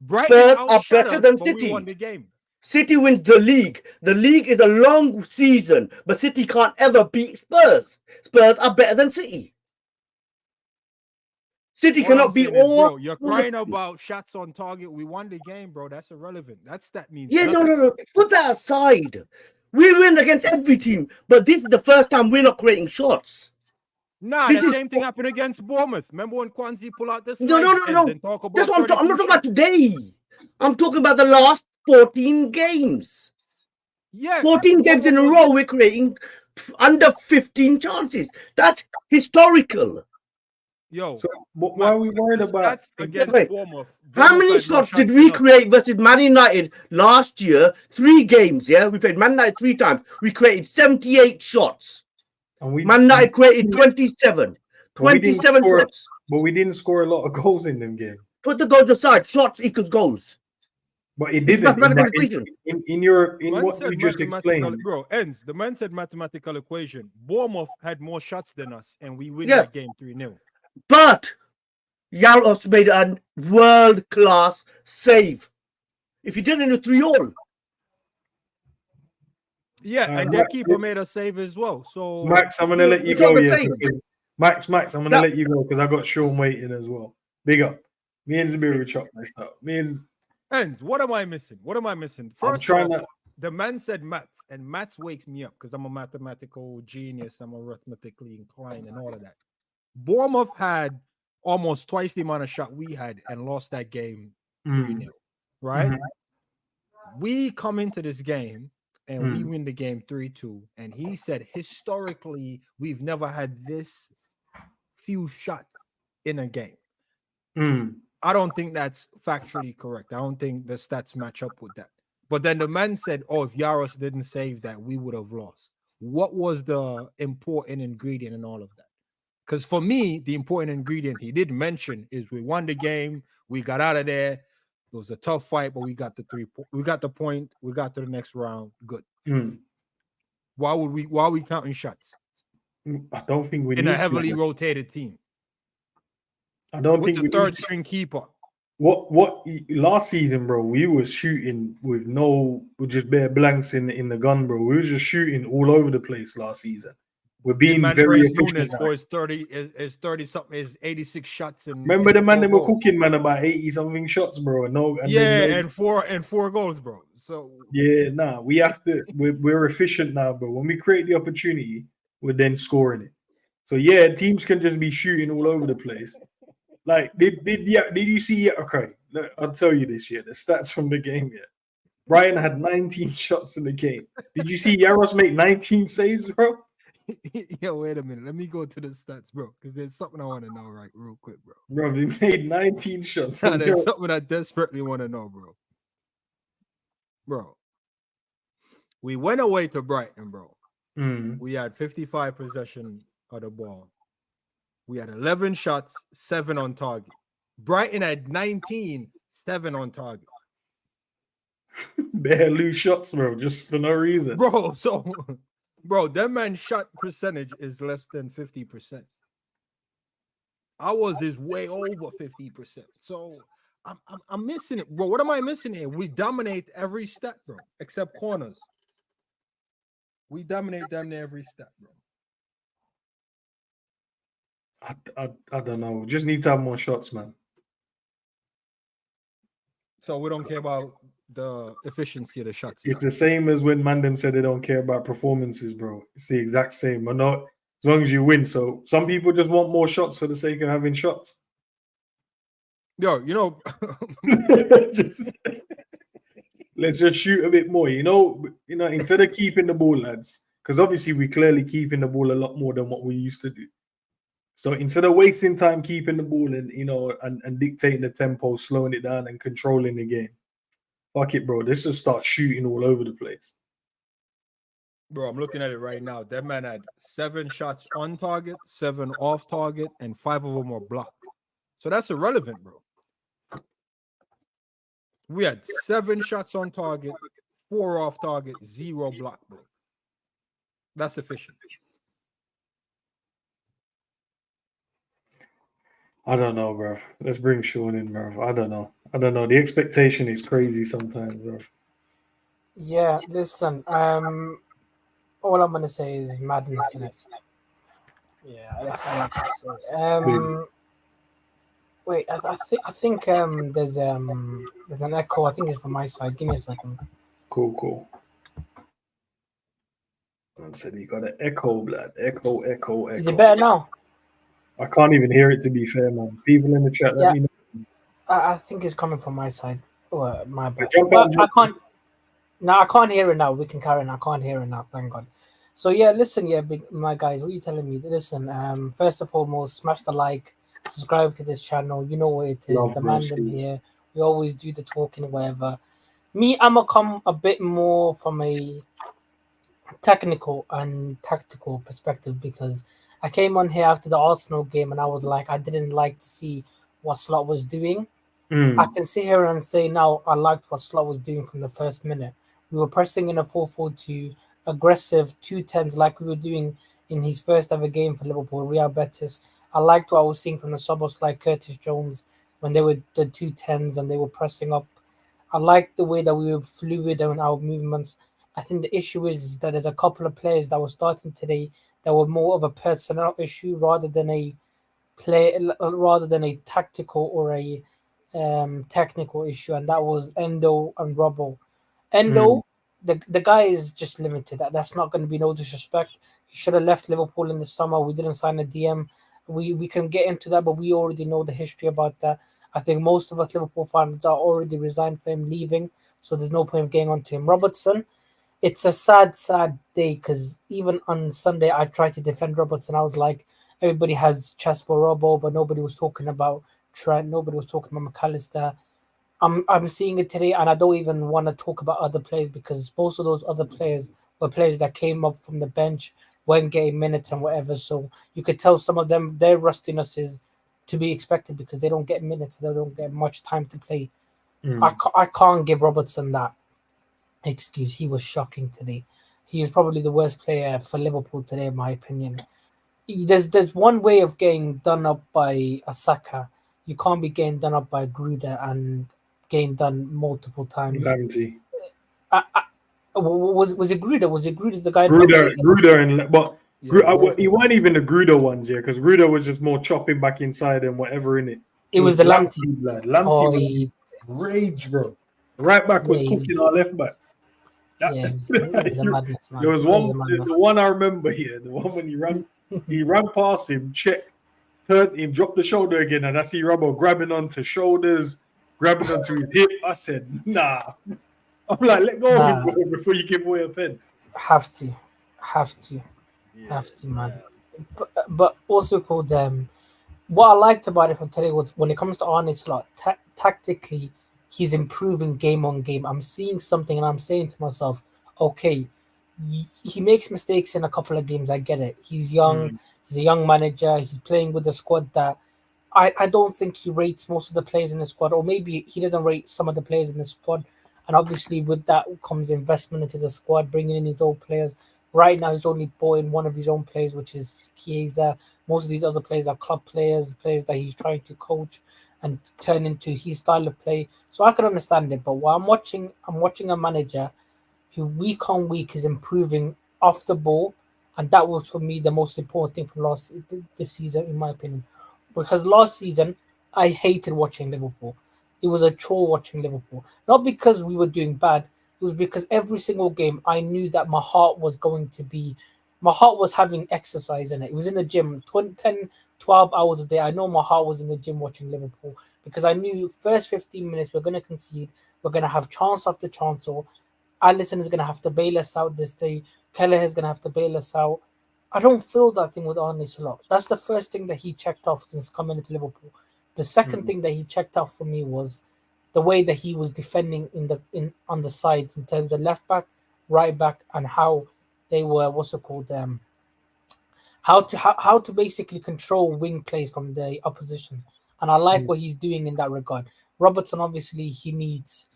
Brighton Spurs are outshot better us, than but we won City. the game. City wins the league. The league is a long season, but City can't ever beat Spurs. Spurs are better than City. City All cannot I'm beat saying is, all. bro, you're crying about shots on target. We won the game, bro. That's irrelevant. That means Yeah, nothing. no. Put that aside. We win against every team, but this is the first time we're not creating shots. Nah, This the is- same thing happened against Bournemouth. Remember when Quansah pull out the No. slides and talk about That's what I'm 32 not talking about shots? today. I'm talking about the last 14 games. Yeah, 14 games in a row, we're creating under 15 chances. That's historical. Yo, So, why are we worried about? That's against Wait, Bournemouth. How Bournemouth many had more shots did than we us. create versus Man United last year? 3 games, yeah? We played Man United 3 times. We created 78 shots. And we, Man United created 27. But we didn't 27 score- shots. But we didn't score a lot of goals in them games. Put the goals aside. Shots equals goals. But it It's didn't. mathematical equation. In Man what said you just mathematical- explained. Bro, Endz, the man said mathematical equation. Bournemouth had more shots than us, and we win Yes. that game 3-0. But Yaros made a world-class save. If he did it in a 3-all. Yeah, and their keeper made a save as well. So Max, I'm gonna let you It's go. all the Yeah, same. because- Max, I'm gonna let you go because I got Sean waiting as well. Big up. Me and Zabiru chopped this up. Endz, what am I missing? I'm First trying off, to. the man said maths, and maths wakes me up because I'm a mathematical genius. I'm arithmetically inclined and all of that. Bournemouth had almost twice the amount of shot we had and lost that game 3-0, right? We come into this game and we win the game 3-2. And he said, historically, we've never had this few shots in a game. I don't think that's factually correct. I don't think the stats match up with that. But then the man said, oh, if Yaros didn't save that, we would have lost. What was the important ingredient in all of that? Because for me, the important ingredient he did mention is we won the game, we got out of there. It was a tough fight, but we got the we got the point, we got to the next round. Good. Why are we counting shots? I don't think we in need a heavily to. rotated team. I don't With think the we third need to. string keeper. What last season, bro? We was shooting with just bare blanks in the gun, bro. We was just shooting all over the place last season. We're being man very praised efficient. Nunes now. for his 30 something, his 86 shots. And Remember the man that were goals. cooking, man, about 80 something shots, bro. And four goals, bro. So yeah, nah, we have to. We're efficient now, bro. When we create the opportunity, we're then scoring it. So yeah, teams can just be shooting all over the place. Like did you see? Okay, look, I'll tell you this year. The stats from the game yet. Brighton had 19 shots in the game. Did you see Yaros make 19 saves, bro? Yo, wait a minute. Let me go to the stats, bro, because there's something I want to know real quick, bro. Bro, he made 19 shots. There's something I desperately want to know, bro. Bro, we went away to Brighton, bro. We had 55 possession of the ball. We had 11 shots, 7 on target. Brighton had 19, 7 on target. Bare loose shots, bro, just for no reason. Bro, that man's shot percentage is less than 50%. Ours is way over 50%. So I'm missing it, bro. What am I missing here? We dominate every step, bro, except corners. We dominate them near every step, bro. I don't know. Just need to have more shots, man. So we don't care about the efficiency of the shots. It's the same as when Mandem said they don't care about performances, bro. It's the exact same. Or not as long as you win. So some people just want more shots for the sake of having shots. Yo, you know, Let's just shoot a bit more. You know, instead of keeping the ball, lads, because obviously we clearly keeping the ball a lot more than what we used to do. So instead of wasting time keeping the ball and and dictating the tempo, slowing it down and controlling the game, fuck it, bro. Let's just start shooting all over the place. bro, I'm looking at it right now. That man had 7 shots on target, 7 off target, and 5 of them were blocked. So that's irrelevant, bro. We had 7 shots on target, 4 off target, 0 block, bro. That's efficient. I don't know, bro. Let's bring Sean in, bro. I don't know. The expectation is crazy sometimes, bro. Yeah, listen. All I'm gonna say is madness in it. Yeah, that's all I can say. Wait, I think there's an echo. I think it's from my side. Give me a second. Cool. I said you got an echo, blood. Echo. Is it better now? I can't even hear it, to be fair, man. People in the chat, let me know. I think it's coming from my side. Oh, my bad. But I can't. No, I can't hear it now. We can carry on. I can't hear it now. Thank God. So yeah, listen, my guys, what are you telling me? Listen, first and foremost, smash the like, subscribe to this channel. You know what it is. Love the bro, man here. We always do the talking, whatever. Me, I'm gonna come a bit more from a technical and tactical perspective because I came on here after the Arsenal game and I was like, I didn't like to see what Slot was doing. I can sit here and say now I liked what Slot was doing from the first minute. We were pressing in a 4-4-2, aggressive 2-10s like we were doing in his first ever game for Liverpool, Real Betis. I liked what I was seeing from the subs like Curtis Jones when they were the 2-10s and they were pressing up. I liked the way that we were fluid in our movements. I think the issue is that there's a couple of players that were starting today that were more of a personnel issue rather than a tactical or a technical issue, and that was Endo and Robbo. Endo, the guy is just limited. That's not going to be no disrespect. He should have left Liverpool in the summer. We didn't sign a DM. We can get into that, but we already know the history about that. I think most of us Liverpool fans are already resigned for him leaving, so there's no point of getting on to him. Robertson, it's a sad day because even on Sunday I tried to defend Robertson. I was like, everybody has chest for Robbo, but nobody was talking about Trent. Nobody was talking about McAllister. I'm seeing it today, and I don't even want to talk about other players because most of those other players were players that came up from the bench, weren't getting minutes and whatever. So you could tell some of them their rustiness is to be expected because they don't get minutes, they don't get much time to play. I can't give Robertson that excuse. He was shocking today. He is probably the worst player for Liverpool today, in my opinion. There's one way of getting done up by a Saka. You can't be getting done up by Gruder and getting done multiple times. Lamptey. Was it Gruder? Was it Gruder the guy? Gruder and but Yeah, he weren't even the Gruder ones, because Gruder was just more chopping back inside and whatever in it. It was the Lamptey. Lamptey rage, bro. Right back was cooking our left back. It was a madness, man. There was the one I remember here, the one when he ran past him, checked, turned him, dropped the shoulder again, and I see Robbo grabbing onto shoulders, grabbing onto his hip. I said, nah. I'm like, let go of him, bro, before you give away a pen. Have to, man. But also called what I liked about it from today was when it comes to Arne Slot, tactically, he's improving game on game. I'm seeing something and I'm saying to myself, okay, he makes mistakes in a couple of games. I get it. He's young. He's a young manager. He's playing with a squad that I don't think he rates most of the players in the squad, or maybe he doesn't rate some of the players in the squad. And obviously with that comes investment into the squad, bringing in his own players. Right now, he's only bought in one of his own players, which is Chiesa. Most of these other players are club players that he's trying to coach and turn into his style of play. So I can understand it. But while I'm watching a manager who week on week is improving off the ball. And that was, for me, the most important thing from this season, in my opinion. Because last season, I hated watching Liverpool. it was a chore watching Liverpool. Not because we were doing bad. It was because every single game I knew that my heart was having exercise in it. It was in the gym 10, 12 hours a day. I know my heart was in the gym watching Liverpool because I knew first 15 minutes we're going to concede. We're going to have chance after chance. Or Alisson is going to have to bail us out this day. Kelleher is going to have to bail us out. I don't feel that thing with Arne Slot. That's the first thing that he checked off since coming into Liverpool. The second thing that he checked off for me was the way that he was defending on the sides in terms of left back, right back, and how they were how to basically control wing plays from the opposition. And I like what he's doing in that regard. Robertson, obviously, he needs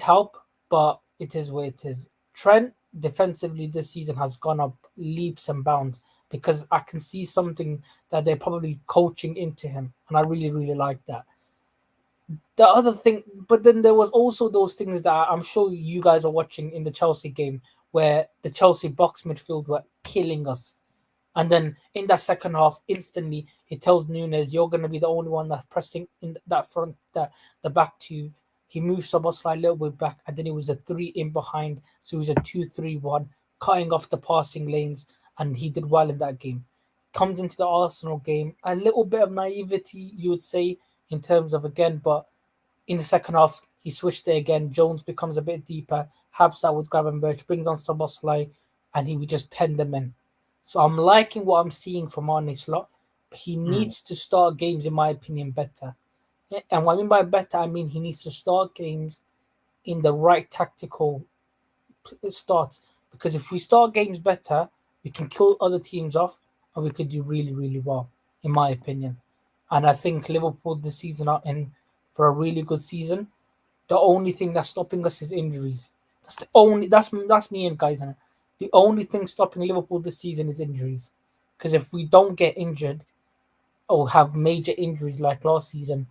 help, but it is what it is. Trent defensively this season has gone up leaps and bounds because I can see something that they're probably coaching into him, and I really, really like that. The other thing, but then there was also those things that I'm sure you guys are watching in the Chelsea game where the Chelsea box midfield were killing us. And then in that second half, instantly, he tells Núñez, you're going to be the only one that's pressing in that front, the back two. He moves Szoboszlai a little bit back, and then it was a 3 in behind. So it was a 2-3-1, cutting off the passing lanes, and he did well in that game. Comes into the Arsenal game, a little bit of naivety, you would say, in terms of again, but in the second half, he switched it again. Jones becomes a bit deeper, helps out with Gravenberch, brings on Szoboszlai, and he would just pen them in. So I'm liking what I'm seeing from Arne Slot. He needs to start games, in my opinion, better. And what I mean by better, I mean he needs to start games in the right tactical starts. Because if we start games better, we can kill other teams off and we could do really, really well, in my opinion. And I think Liverpool this season are in for a really good season. The only thing that's stopping us is injuries. That's me and guys. The only thing stopping Liverpool this season is injuries. Because if we don't get injured or have major injuries like last season,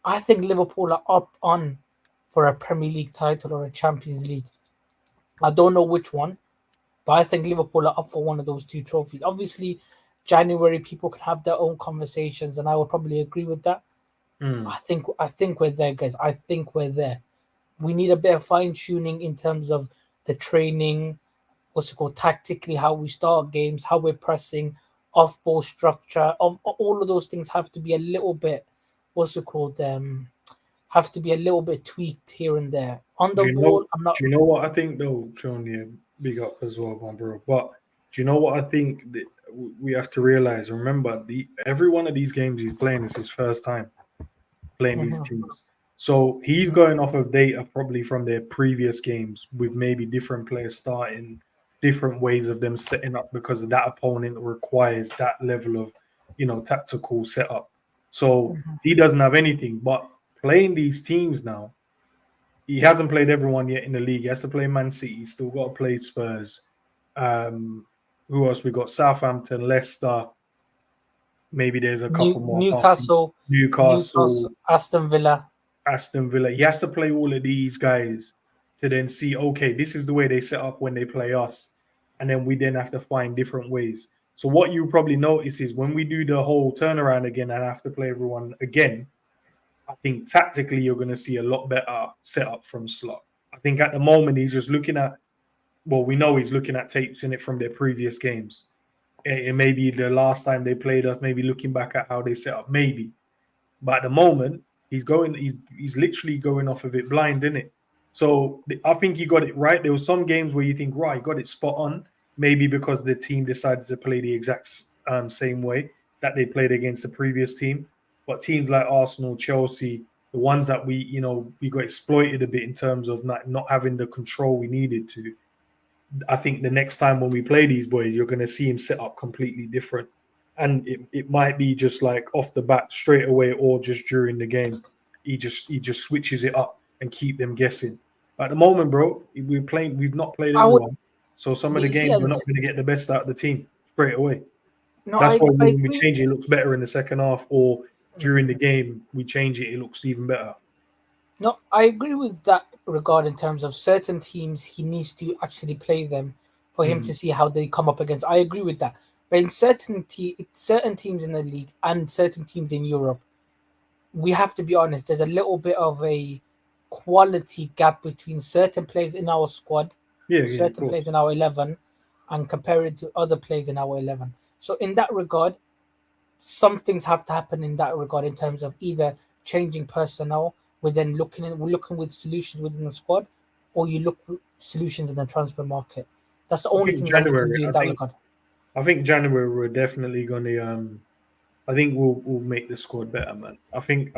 I think Liverpool are up on for a Premier League title or a Champions League. I don't know which one, but I think Liverpool are up for one of those two trophies. Obviously, January people can have their own conversations, and I would probably agree with that. I think we're there, guys. I think we're there. We need a bit of fine tuning in terms of the training, tactically, how we start games, how we're pressing, off ball structure. Of all of those things have to be a little bit, have to be a little bit tweaked here and there. On the ball, I'm not. Do you know what I think though, Sean? Yeah, big up as well, my bro. But do you know what I think that we have to realize? Remember, every one of these games he's playing is his first time playing these teams. So he's going off of data probably from their previous games with maybe different players starting, different ways of them setting up because that opponent requires that level of, tactical setup. So he doesn't have anything. But playing these teams now, he hasn't played everyone yet in the league. He has to play Man City. He's still got to play Spurs. Who else? We got Southampton, Leicester. Maybe there's a couple more. Newcastle, Aston Villa. He has to play all of these guys to then see, okay, this is the way they set up when they play us. And then we then have to find different ways. So what you probably notice is when we do the whole turnaround again and have to play everyone again, I think tactically you're going to see a lot better setup from Slot. I think at the moment he's just looking at, we know he's looking at tapes in it from their previous games. And maybe the last time they played us, maybe looking back at how they set up, maybe. But at the moment, he's literally going off of it blind, isn't it? So I think he got it right. There were some games where you think, right, he got it spot on, maybe because the team decided to play the exact same way that they played against the previous team. But teams like Arsenal, Chelsea, the ones that we got exploited a bit in terms of not having the control we needed to. I think the next time when we play these boys, you're going to see him set up completely different. And it might be just like off the bat straight away or just during the game. He just switches it up and keep them guessing. At the moment, bro, we've not played everyone. So some of the games we're not going to get the best out of the team straight away. No, that's why when we change it, it looks better in the second half, or during the game we change it, it looks even better. No, I agree with that regard in terms of certain teams, he needs to actually play them for him to see how they come up against. I agree with that. But in certain teams in the league and certain teams in Europe, we have to be honest. There's a little bit of a quality gap between certain players in our squad, certain players in our 11, and compare it to other players in our 11. So in that regard, some things have to happen in that regard in terms of either changing personnel, we're then looking with solutions within the squad, or you look with solutions in the transfer market. That's the only thing that you can do in that regard. I think January we're definitely going to. I think we'll make the squad better, man. I think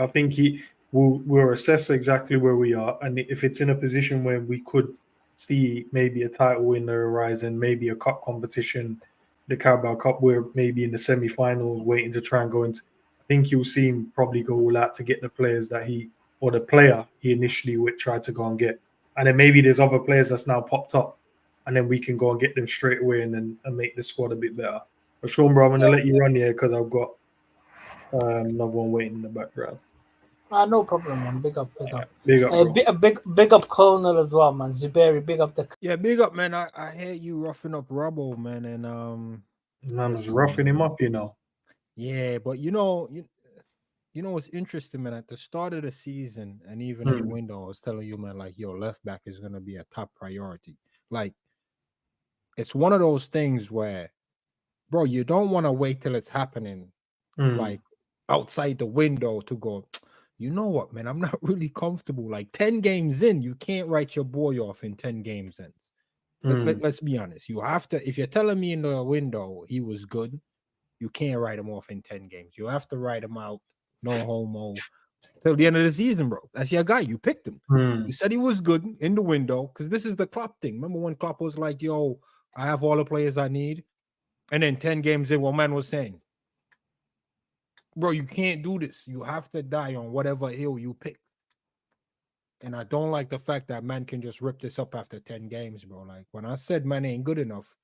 we'll assess exactly where we are, and if it's in a position where we could see maybe a title win the horizon, maybe a cup competition, the Carabao Cup, where maybe in the semi-finals, waiting to try and go into. I think you'll see him probably go all out to get the players that the player he initially tried to go and get, and then maybe there's other players that's now popped up, and then we can go and get them straight away and make the squad a bit better. But Sean, bro, I'm gonna let you run here because I've got another one waiting in the background. No problem, man. Big up. Big up, big up Colonel as well, man. Zuberi, big up the. Yeah, big up, man. I hear you roughing up Rubble, man, and man was roughing him up, you know. Yeah, but you know what's interesting, man. At the start of the season, and even in the window, I was telling you, man, like your left back is gonna be a top priority. Like, it's one of those things where, bro, you don't want to wait till it's happening, like outside the window to go. You know what, man? I'm not really comfortable. Like 10 games in, you can't write your boy off in 10 games in. Let's be honest. You have to, if you're telling me in the window he was good, you can't write him off in 10 games. You have to write him out, no homo, till the end of the season, bro. That's your guy. You picked him. You said he was good in the window, because this is the Klopp thing. Remember when Klopp was like, yo, I have all the players I need? And then 10 games in, what man was saying, bro, you can't do this. You have to die on whatever hill you pick. And I don't like the fact that man can just rip this up after 10 games, bro. Like, when I said man ain't good enough,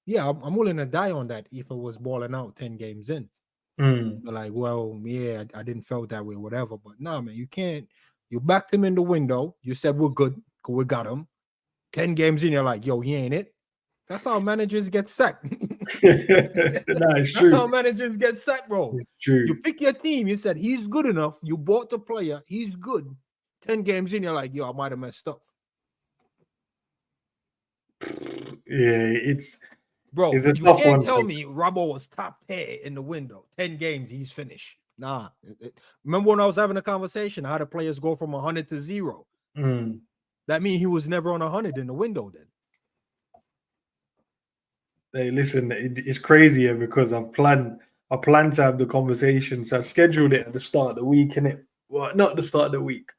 yeah, I'm willing to die on that if it was balling out 10 games in. But like, well, yeah, I didn't feel that way, whatever. But no, man, you can't. You backed him in the window. You said we're good, because we got him. 10 games in, you're like, yo, he ain't it. That's how managers get sacked. That's true. How managers get sacked, bro. It's true. You pick your team. You said he's good enough. You bought the player. He's good. 10 games in, you're like, yo, I might have messed up. Yeah, it's bro. It's a you tough can't one tell me Robbo was top 10 in the window. 10 games, he's finished. Nah. Remember when I was having a conversation, how the players go from 100 to 0? That means he was never on 100 in the window then. Hey, listen, it's crazy here because I planned to have the conversation. So I scheduled it at the start of the week, not the start of the week,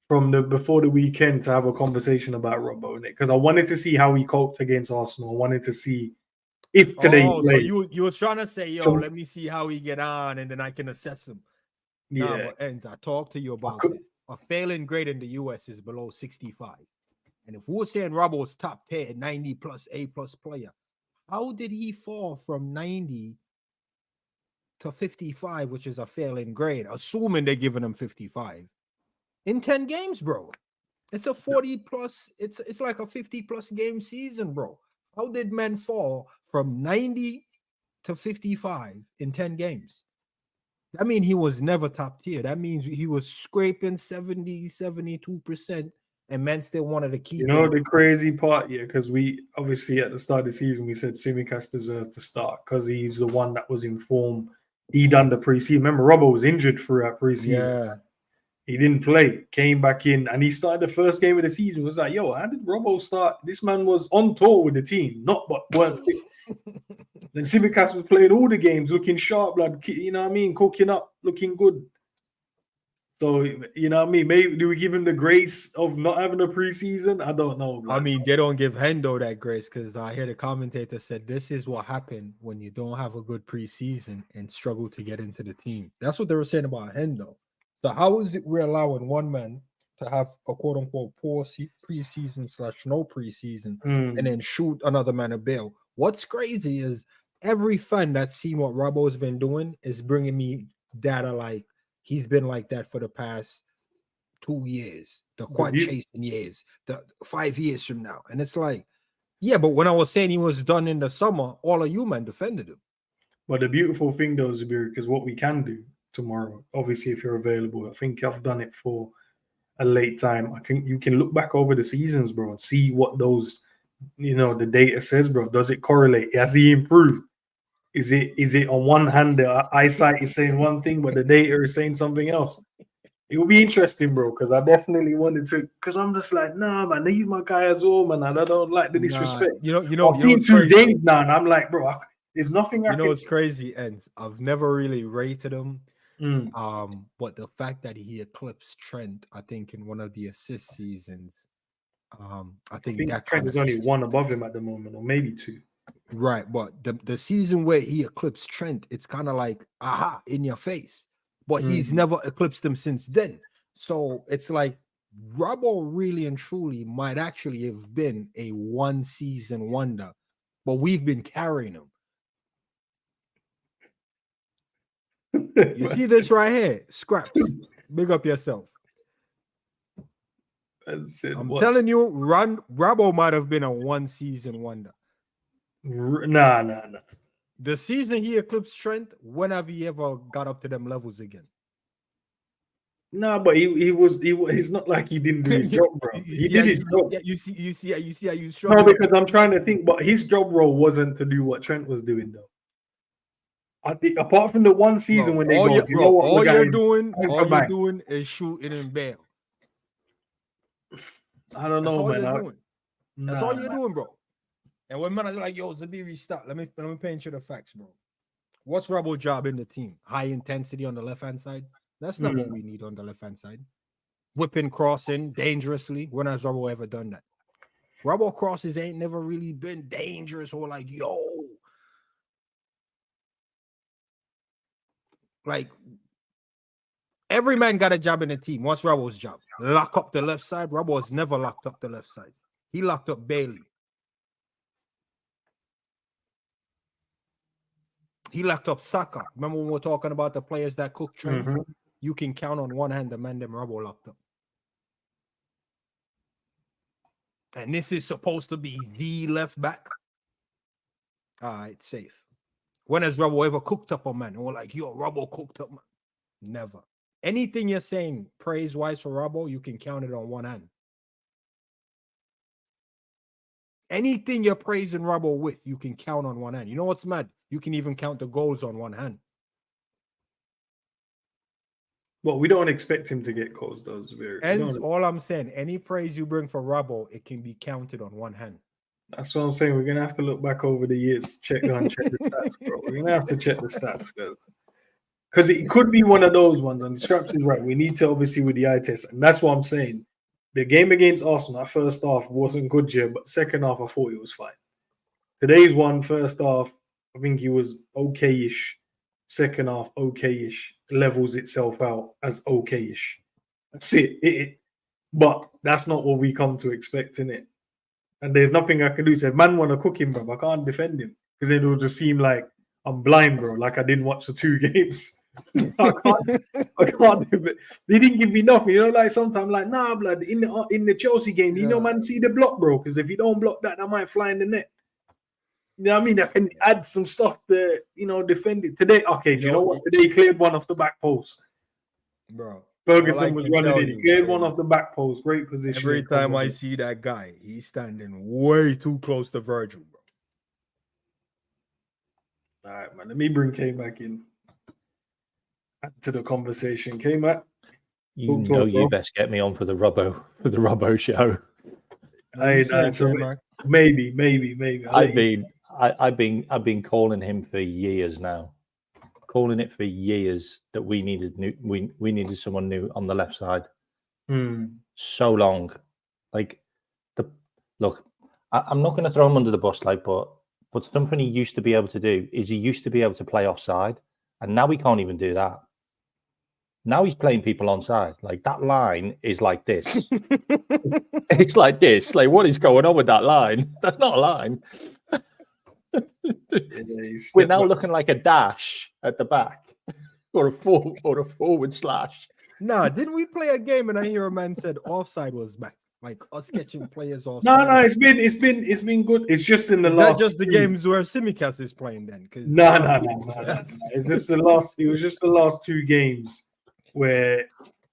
before the weekend, to have a conversation about Robbo in it, because I wanted to see how he coped against Arsenal. I wanted to see if today. So you were trying to say, yo, let me see how he get on, and then I can assess him. Yeah, nah, but Endz, I talked to you about this. A failing grade in the US is below 65, and if we were saying Robbo's top 10, 90 plus, A plus player, how did he fall from 90 to 55, which is a failing grade, assuming they're giving him 55 in 10 games, bro? It's a 40 plus, it's like a 50 plus game season, bro. How did men fall from 90 to 55 in 10 games? That means he was never top tier. That means he was scraping 70, 72%. And men still wanted to keep. You know the crazy part, yeah, because we obviously at the start of the season we said Tsimikas deserved to start because he's the one that was in form. He done the preseason. Remember, Robbo was injured throughout preseason. Yeah, he didn't play. Came back in and he started the first game of the season. It was like, yo, how did Robbo start? This man was on tour with the team, weren't fit. Then Tsimikas was playing all the games, looking sharp, like, you know what I mean, cooking up, looking good. So, you know what I mean? Maybe do we give him the grace of not having a preseason? I don't know. I mean, they don't give Hendo that grace because I hear the commentator said this is what happened when you don't have a good preseason and struggle to get into the team. That's what they were saying about Hendo. So how is it we're allowing one man to have a quote-unquote poor preseason / no preseason and then shoot another man a bail? What's crazy is every fan that's seen what Robbo's been doing is bringing me data like, he's been like that for the past 2 years, the quad chasing years, the 5 years from now. And it's like, yeah, but when I was saying he was done in the summer, all of you men defended him. But the beautiful thing though, Zabir, is what we can do. tomorrow. Obviously, if you're available, I think I've done it for a late time. You can look back over the seasons, bro, and see what those, the data says, bro. Does it correlate? Has he improved? Is it on one hand the eyesight is saying one thing, but the data is saying something else? It will be interesting, bro, because I definitely wanted to. Because I'm just like, nah, man, he's my guy as well, man. And I don't like the disrespect. I've seen 2 games now, and I'm like, bro, there's nothing. It's crazy, Endz. I've never really rated him. But the fact that he eclipsed Trent, I think, in one of the assist seasons, I think that Trent is only one above him at the moment, or maybe 2. Right, but the season where he eclipsed Trent, it's kind of like, aha, in your face. But he's never eclipsed him since then. So it's like Robbo really and truly might actually have been a 1-season wonder, but we've been carrying him. You see this right here? Scraps. Big up yourself. I'm telling you, Robbo might have been a 1-season wonder. Nah. The season he eclipsed Trent, when have he ever got up to them levels again? Nah, but he's not like he didn't do his job, bro. He did his job. You see how you struggle. No, because I'm trying to think, but his job role wasn't to do what Trent was doing, though. I think apart from the one season when they all go, all you're doing is shooting and bail. I don't know, man. That's all you're doing, bro. And when man are like, yo, Zabiri, stop. Let me paint you the facts, bro. What's Robbo's job in the team? High intensity on the left-hand side? That's not what we need on the left-hand side. Whipping, crossing, dangerously. When has Robbo ever done that? Robbo crosses ain't never really been dangerous or like, yo. Like, every man got a job in the team. What's Robbo's job? Lock up the left side. Robbo has never locked up the left side. He locked up Bailey. He locked up Saka. Remember when we were talking about the players that cook Trent? You can count on one hand the man them Robbo locked up. And this is supposed to be the left back. All right, safe. When has Robbo ever cooked up a man? Or like, yo, Robbo cooked up, man. Never. Anything you're saying praise-wise for Robbo, you can count it on one hand. Anything you're praising Robbo with, you can count on one hand. You know what's mad? You can even count the goals on one hand. Well, we don't expect him to get goals, though. And all I'm saying, any praise you bring for Robbo, it can be counted on one hand. That's what I'm saying. We're going to have to look back over the years, check the stats, bro. We're going to have to check the stats, because it could be one of those ones, and Scraps is right. We need to, obviously, with the eye test, and that's what I'm saying. The game against Arsenal, that first half wasn't good, Jim, but second half, I thought it was fine. Today's one, first half, I think he was okay-ish. Second half, okay-ish. Levels itself out as okay-ish. That's it. But that's not what we come to expect, innit? And there's nothing I can do. So if man want to cook him, bro, I can't defend him. Because then it'll just seem like I'm blind, bro. Like I didn't watch the 2 games. I can't do it. They didn't give me nothing. Like sometimes, like, nah, blood, in the Chelsea game, man, see the block, bro. Because if you don't block that, I might fly in the net. You know what I mean? I can add some stuff to, defend it. Today, okay, do you know what? Today he cleared one off the back post. Bro. Ferguson was running in. He cleared one off the back post. Great position. Every time I see that guy, he's standing way too close to Virgil, bro. All right, man. Let me bring K back in to the conversation. K, Matt. You best get me on for the Robbo show. Maybe. I've been calling him for years now. Calling it for years that we needed someone new on the left side. So long. Look, I'm not going to throw him under the bus, but something he used to be able to do is he used to be able to play offside, and now he can't even do that. Now he's playing people onside. Like that line is like this. It's like this. Like what is going on with that line? That's not a line. We're now looking like a dash at the back, or a forward slash. Nah, didn't we play a game and I hear a man said offside was back? Like us catching players off. No, it's been good. It's just in the Is last. that just the games where Simicast is playing then? Because No. It's just the last. It was just the last 2 games where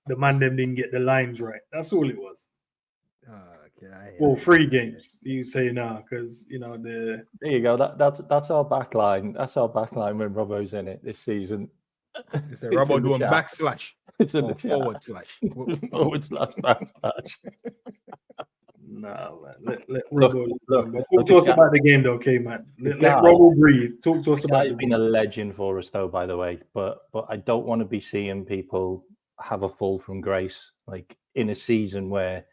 the man them didn't get the lines right. That's all it was. Okay. Well, 3 games. You say no, because the. There you go. That's our back line. That's our back line when Robbo's in it this season. It's a Robbo doing backslash. It's in the or chat. forward slash. Forward slash backslash. No, man. Let Look, Robbo talk to us about the game, though, okay, man. Let Robbo breathe. Talk to us about He's the been game. a legend for us, though, by the way. But I don't want to be seeing people have a fall from grace, like in a season where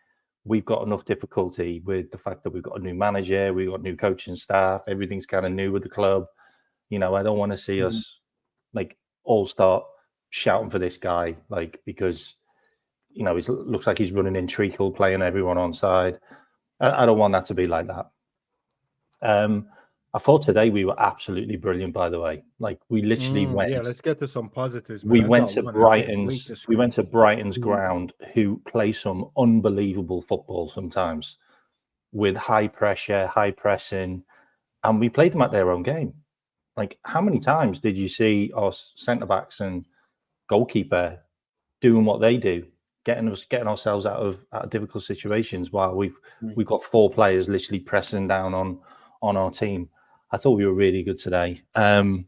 we've got enough difficulty with the fact that we've got a new manager, we've got new coaching staff, everything's kind of new with the club. I don't want to see us like all start shouting for this guy, like because it looks like he's running in treacle, playing everyone on side. I don't want that to be like that. I thought today we were absolutely brilliant, by the way. Like we literally went. Yeah, let's get to some positives. Man. We went to Brighton's ground, who play some unbelievable football sometimes, with high pressure, high pressing, and we played them at their own game. Like, how many times did you see our centre backs and goalkeeper doing what they do, getting ourselves out of difficult situations, while we've got 4 players literally pressing down on our team? I thought we were really good today. And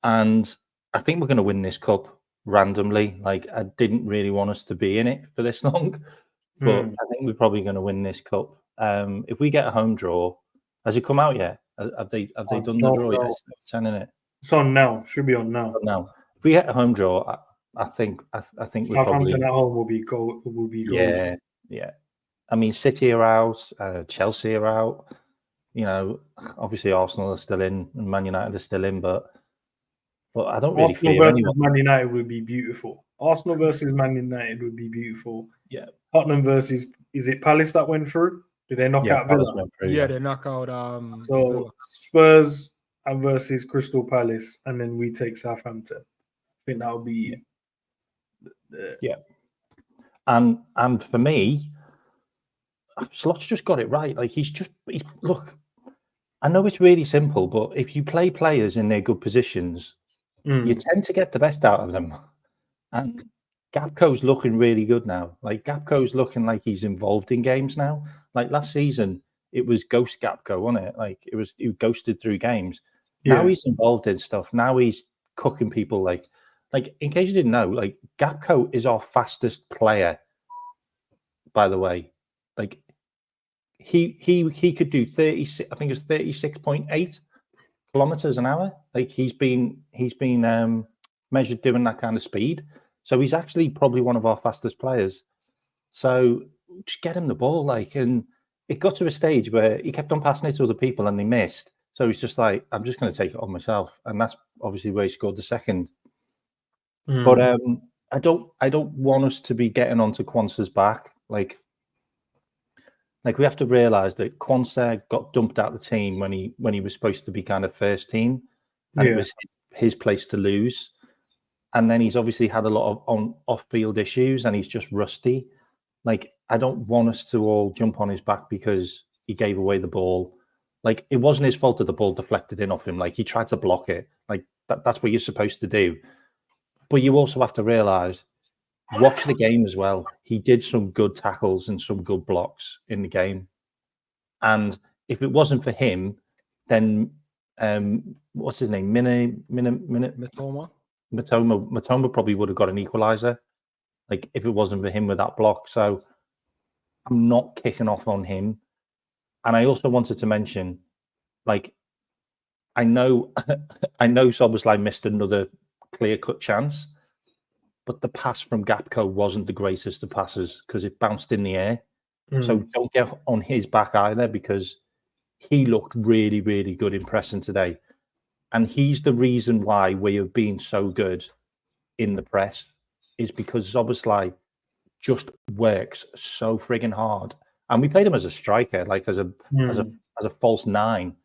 I think we're going to win this cup randomly. Like, I didn't really want us to be in it for this long, but I think we're probably going to win this cup. If we get a home draw, has it come out yet? Have they done the draw yet? It's sending it. It's on now. Should be on now. Now, if we get a home draw, I think we're Southampton probably, at home will be goal. Yeah. I mean, City are out, Chelsea are out. Obviously Arsenal are still in, and Man United are still in, but I don't really Arsenal fear versus anyone. Man United would be beautiful. Arsenal versus Man United would be beautiful. Yeah. Tottenham versus, is it Palace that went through? Did they knock out Palace Villa? went through, Yeah, they knock out. So Villa. Spurs and versus Crystal Palace, and then we take Southampton. I think that would be. Yeah. And for me, Slot's just got it right. Like look. I know it's really simple, but if you play players in their good positions, you tend to get the best out of them. And Gakpo's looking really good now. Like, Gakpo's looking like he's involved in games now. Like last season, it was ghost Gakpo, wasn't it? Like he ghosted through games. Yeah. Now he's involved in stuff. Now he's cooking people. Like in case you didn't know, like Gakpo is our fastest player, by the way. Like he could do 36, I think it's 36.8 kilometers an hour. Like he's been measured doing that kind of speed. So he's actually probably one of our fastest players. So just get him the ball, and it got to a stage where he kept on passing it to other people and they missed. So he's just like, I'm just going to take it on myself, and that's obviously where he scored the second. But I don't want us to be getting onto Quansah's back. Like we have to realize that Quansah got dumped out of the team when he was supposed to be kind of first team, and it was his place to lose. And then he's obviously had a lot of off-field issues, and he's just rusty. Like, I don't want us to all jump on his back because he gave away the ball. Like, it wasn't his fault that the ball deflected in off him. Like, he tried to block it. Like, that's what you're supposed to do. But you also have to realize, watch the game as well. He did some good tackles and some good blocks in the game. And if it wasn't for him, then what's his name? Mitoma probably would have got an equalizer, like if it wasn't for him with that block. So I'm not kicking off on him. And I also wanted to mention, like, I know Szoboszlai missed another clear-cut chance, but the pass from Gakpo wasn't the greatest of passes because it bounced in the air. So don't get on his back either, because he looked really, really good in pressing today. And he's the reason why we have been so good in the press, is because Szoboszlai just works so friggin' hard. And we played him as a striker, like as a false 9,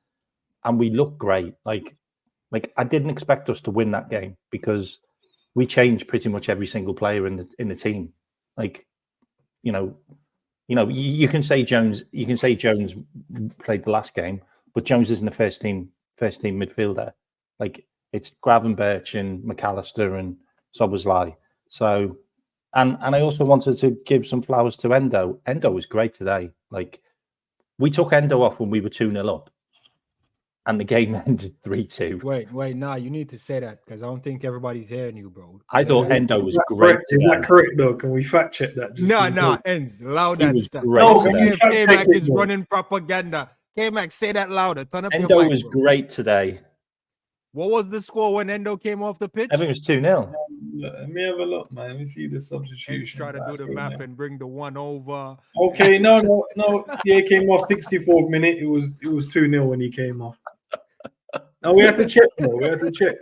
and we look great. Like I didn't expect us to win that game because we changed pretty much every single player in the team. Like, You know, you can say Jones. You can say Jones played the last game, but Jones isn't a first team midfielder. Like it's Gravenberch and McAllister and Szoboszlai. So, and I also wanted to give some flowers to Endo. Endo was great today. Like we took Endo off when we were 2-0 up, and the game ended 3-2. Wait, nah, you need to say that because I don't think everybody's hearing you, bro. I thought Endo was Is great. that correct though? Can we fact check that? Nah, Enz, loud that stuff. great Don't today. say if K-Mac is running propaganda. K-Mac, say that louder. Turn up Endo your mic, was bro. great today. What was the score when Endo came off the pitch? I think it was 2-0. Let me have a look, man. Let me see the substitution. Enz try to do the map and bring the one over. Okay, no. Yeah, he came off 64th minute. It was 2-0 when he came off. Now we have to check, bro. We have to check.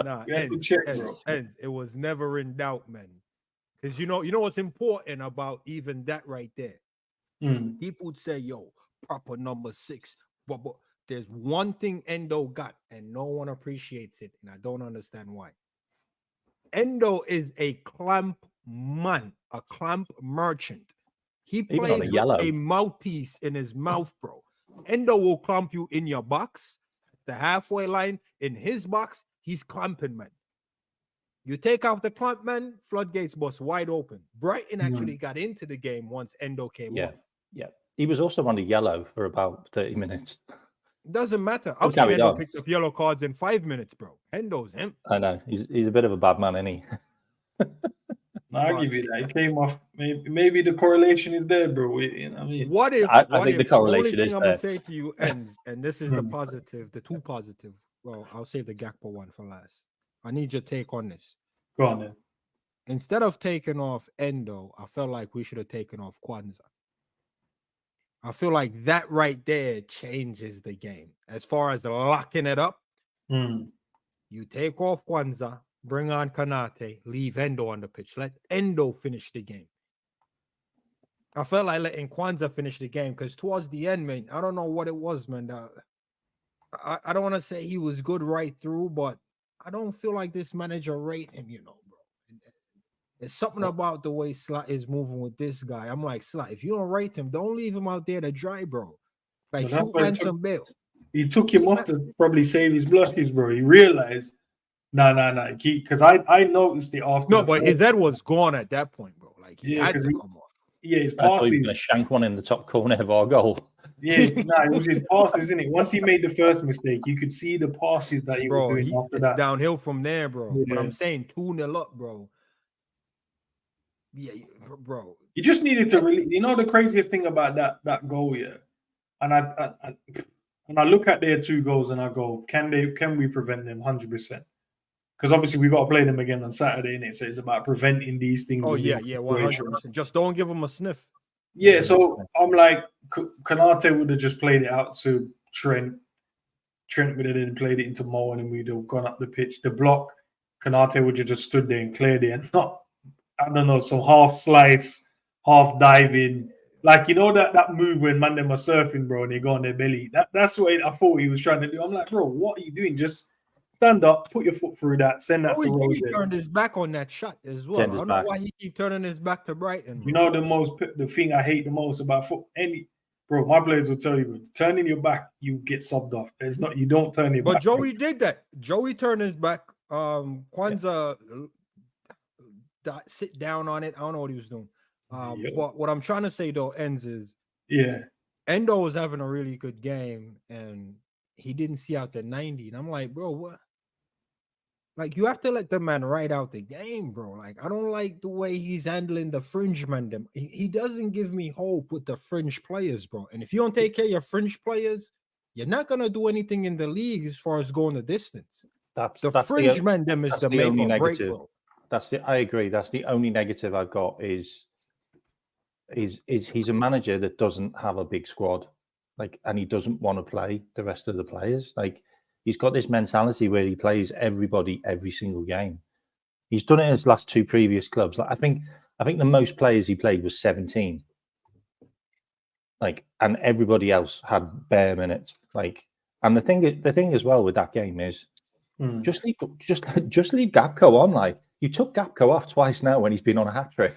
Nah, We have to check, bro. Enz, it was never in doubt, man. Because you know what's important about even that right there. Mm. People would say, "Yo, proper number 6," but there's one thing Endo got, and no one appreciates it, and I don't understand why. Endo is a clamp man, a clamp merchant. He Even on plays a with yellow. a mouthpiece in his mouth, bro. Endo will clamp you in your box, the halfway line, in his box. He's clamping, man. You take out the clamp, man, floodgates bust wide open. Brighton actually got into the game once Endo came off. Yeah. He was also on a yellow for about 30 minutes. Doesn't matter. I've seen carried Endo on. pick up yellow cards in 5 minutes, bro. Endo's him. I know. He's a bit of a bad man, isn't he? I'll give you that. He came off. Maybe the correlation is there, bro. You know what I mean? What if? I what think if the correlation only is thing I'm there. gonna say to you, and this is the positive, the two positive. Well, I'll save the Gakpo one for last. I need your take on this. Go on then. Instead of taking off Endo, I felt like we should have taken off Quansah. I feel like that right there changes the game. As far as locking it up, you take off Quansah, bring on Konate, leave Endo on the pitch. Let Endo finish the game. I felt like letting Quansah finish the game because towards the end, man, I don't know what it was, man. I don't want to say he was good right through, but I don't feel like this manager rate him, you know, bro. There's something about the way Slot is moving with this guy. I'm like, Slot, if you don't rate him, don't leave him out there to dry, bro. Like, Well, shoot Ransom Bill. He took him off to probably save his blushes, bro. He realized, nah. Because I noticed it after. No, but his head was gone at that point, bro. Like, he had to come off. Yeah, his I thought he was passes. going to shank one in the top corner of our goal. Yeah, it was his passes, isn't it? Once he made the first mistake, you could see the passes that he was doing after It's that. downhill from there, bro. But Yeah. I'm saying 2-0 up, bro. Yeah, bro. You just needed to really. You know the craziest thing about that goal, yeah. And I look at their 2 goals and I go, can we prevent them 100%? Because obviously we got to play them again on Saturday, innit? So it's about preventing these things. Oh in yeah, these 100%. Just don't give him a sniff. Yeah, so I'm like, Konate would have just played it out to Trent. Trent would have then played it into Mo, and then we'd have gone up the pitch. The block, Konate would have just stood there and cleared it, and not, I don't know, some half slice, half diving. Like, you know that move when man them are surfing, bro, and they go on their belly. That's what I thought he was trying to do. I'm like, bro, what are you doing? Just stand up, put your foot through that, send that to Rose. He turned his back on that shot as well. I don't know why he keep turning his back to Brighton. You know the thing I hate the most about foot. Bro, my players will tell you, bro, turning your back, you get subbed off. You don't turn your back. But Joey did that. Joey turned his back. Quansah sit down on it. I don't know what he was doing. But what I'm trying to say though, Enz is Endo was having a really good game and he didn't see out the 90. And I'm like, bro, what? Like, you have to let the man ride out the game, bro. Like, I don't like the way he's handling the fringe man. He doesn't give me hope with the fringe players, bro. And if you don't take care of your fringe players, you're not gonna do anything in the league as far as going the distance. That's the fringe man them is the only make or break, negative. bro. I agree. That's the only negative I've got is he's a manager that doesn't have a big squad, like, and he doesn't want to play the rest of the players. Like, he's got this mentality where he plays everybody every single game. He's done it in his last 2 previous clubs. Like, I think the most players he played was 17. Like, and everybody else had bare minutes. Like, and the thing as well with that game is just leave Gakpo on. Like, you took Gakpo off twice now when he's been on a hat trick.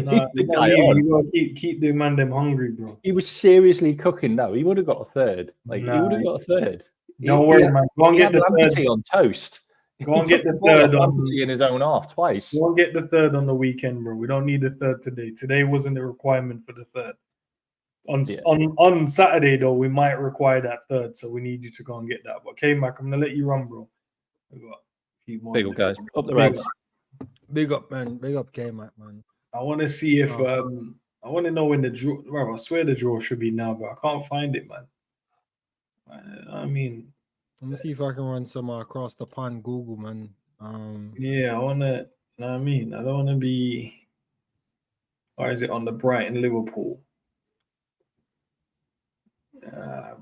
Nah, The not guy you. on. You gotta keep the man them hungry, bro. He was seriously cooking. No, he would have got a third. Like he Nah, would have got a third. don't worry, man. Go and He get had the Lamptey third. on toast. Go and He get took the ball off third on. Lamptey in his own half twice. Go and get the third on the weekend, bro. We don't need the third today. Today wasn't a requirement for the third. On Saturday though, we might require that third, so we need you to go and get that. But K-Mac, I'm gonna let you run, bro. We got a few more Big up, guys. minutes. Up the Reds. Big up, man. Big up, K-Mac, man. I want to see if I want to know when the draw. Bro, I swear the draw should be now, but I can't find it, man. I mean, Let me see if I can run some across the pond Google, man. yeah, I want to. You know what I mean? I don't want to be. Or is it on the Brighton Liverpool?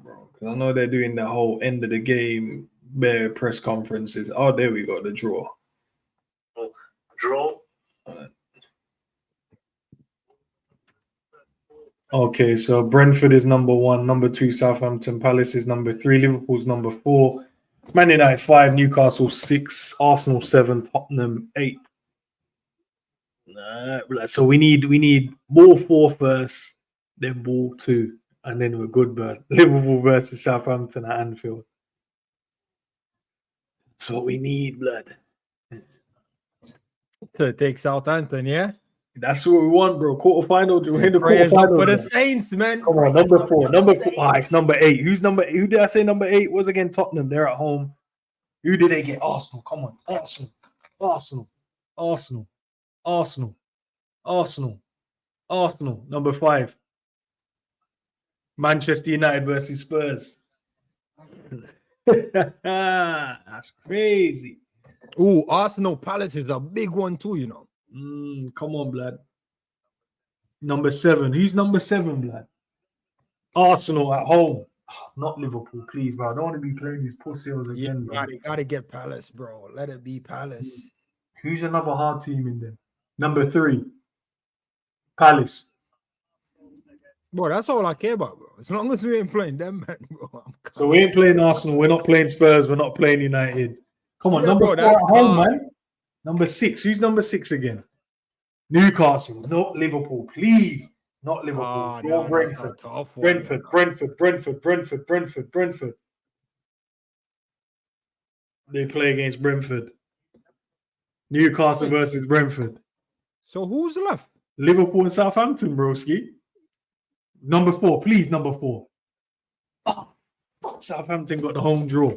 Bro, because I know they're doing the whole end of the game bare press conferences. Oh, there we go, the draw. Draw. Okay, so Brentford is number 1, number 2, Southampton. Palace is number 3, Liverpool's number 4, Man United 5, Newcastle 6, Arsenal 7, Tottenham 8. So we need ball 4 first, then ball 2, and then we're good, bud. Liverpool versus Southampton at Anfield. That's what we need, blood. To take Southampton, yeah? That's what we want, bro. Quarterfinal. We're in the Prayers up for the quarterfinal. Saints, man. Come on, number 4. Number 4. Ah, it's number 8. Who did I say number 8 was again? Tottenham. They're at home. Who did they get? Arsenal. Come on. Arsenal. Number 5. Manchester United versus Spurs. That's crazy. Ooh, Arsenal Palace is a big one too, you know. Come on, blood. Number 7. Who's number 7, blood? Arsenal at home. Not Liverpool, please, bro. I don't want to be playing these pussies again, bro. Gotta get Palace, bro. Let it be Palace. Who's another hard team in there? Number 3. Palace. Bro, that's all I care about, bro. As long as we ain't playing them, man, bro. So we ain't playing Arsenal. We're not playing Spurs. We're not playing United. Come on, Yeah, number bro, 4 that's at home, calm. man. Number 6. Who's number 6 again? Newcastle. Not Liverpool, please. Not Liverpool. Ah, Go no, on, that's a Brentford. tough one, you know. Brentford. They play against Brentford. Newcastle versus Brentford. So who's left? Liverpool and Southampton, broski. Number 4, please, number 4. Oh, fuck, Southampton got the home draw.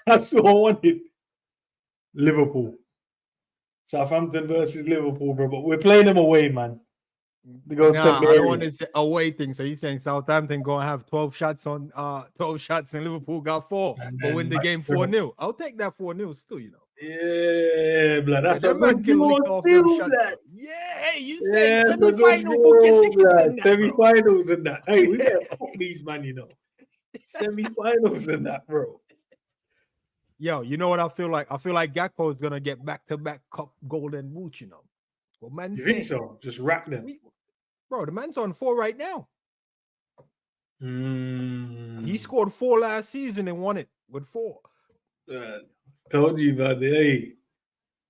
That's what I wanted. Liverpool. Southampton versus Liverpool, bro. But we're playing them away, man. They go Nah, I want to say away thing. So you're saying Southampton gonna have 12 shots on 12 shots and Liverpool got 4, but win the game 4-0. I'll take that 4-0 still, you know. Yeah, blood. That's Yeah, a that man good can lick draw off them still, shots. blood. Yeah, hey, you say Yeah, semi-final, book your tickets in that, bro. Semi-finals and that. Hey, we better fuck these, man, you know. Semi-finals and that, bro. Yo, you know what I feel like? I feel like Gakpo is gonna get back-to-back cup golden boot, you know. Well, man, You think so? Just rack them. Bro, the man's on 4 right now. Mm. He scored 4 last season and won it with 4. Told you about the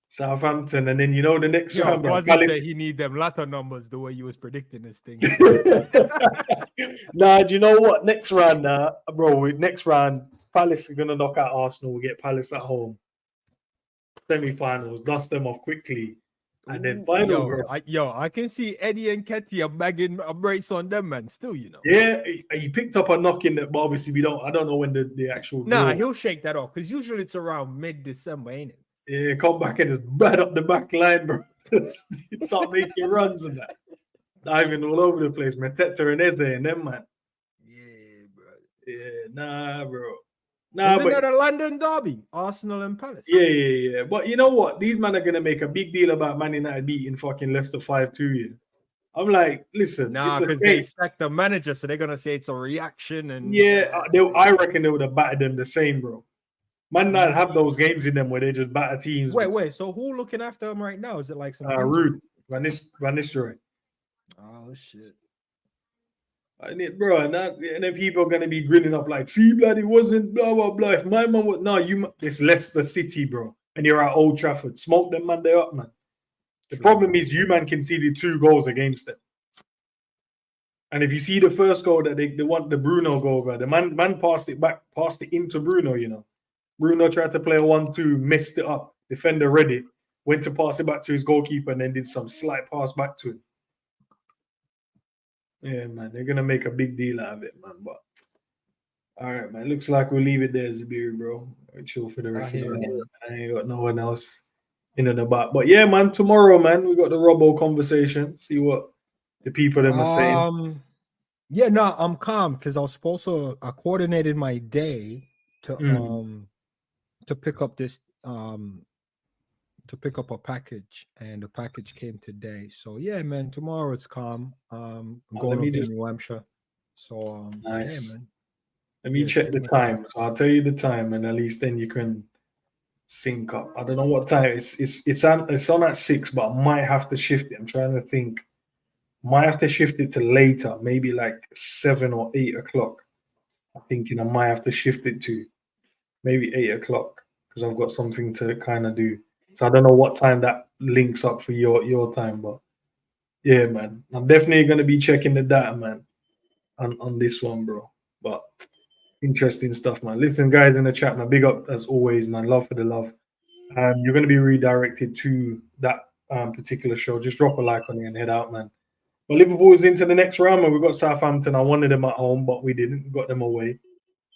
Southampton, and then you know the next round, bro. Quansah said he need them latter numbers the way you was predicting this thing. Nah, do you know what? Next round, next round, Palace are gonna knock out Arsenal. We'll get Palace at home. Semi-finals, dust them off quickly, and then final, bro. I can see Eddie and Ketia bagging a brace on them, man. Still, you know. Yeah, he picked up a knock in that, but obviously I don't know when the actual. Nah, draw. he'll shake that off because usually it's around mid-December, ain't it? Yeah, come back and just bat up the back line, bro. Start making runs and that. Diving all over the place, man. Teta and Eze and them, man. Yeah, bro. Yeah, nah, bro. Nah, Nah, but but the London derby, Arsenal and Palace. yeah. But you know what? These men are gonna make a big deal about Man United beating fucking Leicester 5-2. Yeah. I'm like, listen, Nah, because they sacked the manager, so they're gonna say it's a reaction. And I reckon they would have battered them the same, bro. Man United have those games in them where they just batter teams. Wait. So who looking after them right now? Is it like some Rude Van Nistelrooy? Oh shit. And then people are gonna be grinning up like, see, blood, it wasn't blah blah blah. If my man was it's Leicester City, bro. and you're at Old Trafford. Smoke them man, they up, man. The problem is you man conceded 2 goals against them. And if you see the first goal that they want the Bruno goal, bro, the man passed it into Bruno, you know. Bruno tried to play a 1-2, messed it up. Defender read it, went to pass it back to his goalkeeper, and then did some slight pass back to him. Yeah, man, they're gonna make a big deal out of it, man. But all right, man. Looks like we'll leave it there, Zabiri, bro. Chill for the rest of the night. I ain't got no one else in and about. But yeah, man, tomorrow, man, we got the Robbo conversation. See what the people them are saying. Yeah, no, I'm calm because I coordinated my day to pick up this to pick up a package, and the package came today. So yeah, man, tomorrow it's calm. I'm going up to New Hampshire. So nice. Yeah, man. Let me check the time. So I'll tell you the time, and at least then you can sync up. I don't know what time it's on at 6, but I might have to shift it. I'm trying to think. Might have to shift it to later, maybe like 7 or 8 o'clock. I'm thinking I might have to shift it to maybe 8 o'clock because I've got something to kind of do. So I don't know what time that links up for your time, but yeah, man, I'm definitely gonna be checking the data, man, on this one, bro. But interesting stuff, man. Listen, guys in the chat, man, big up as always, man. Love for the love. You're gonna be redirected to that particular show. Just drop a like on it and head out, man. But Liverpool is into the next round, and we've got Southampton. I wanted them at home, but we didn't. We got them away.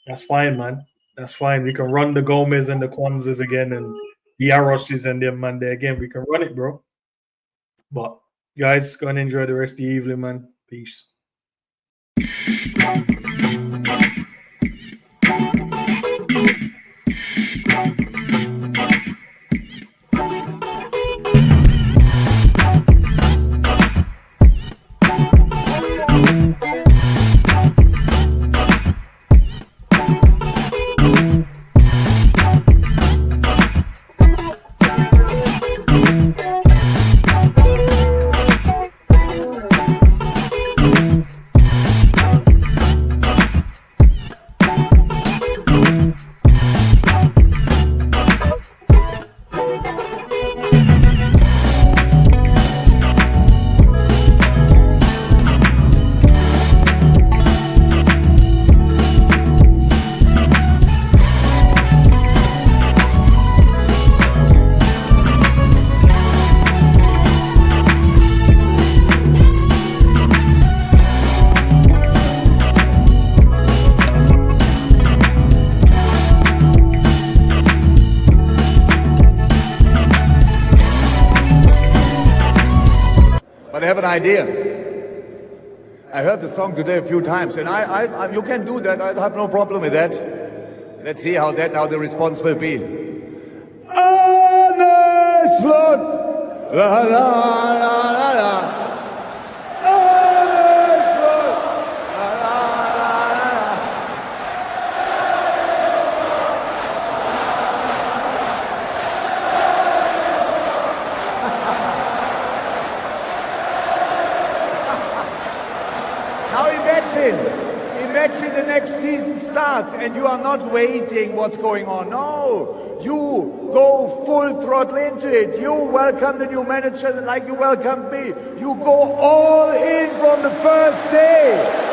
That's fine, man. That's fine. We can run the Gomez and the Quansahs again, and the Arroses and them, man. There again, we can run it, bro. But guys, go and enjoy the rest of the evening, man. Peace. But I have an idea. I heard the song today a few times, and I you can do that. I have no problem with that. Let's see how the response will be. Honest Lord, la la la la la. Honest Lord, la la la la. Now imagine the next season starts and you are not waiting what's going on. No, you go full throttle into it. You welcome the new manager like you welcomed me. You go all in from the first day.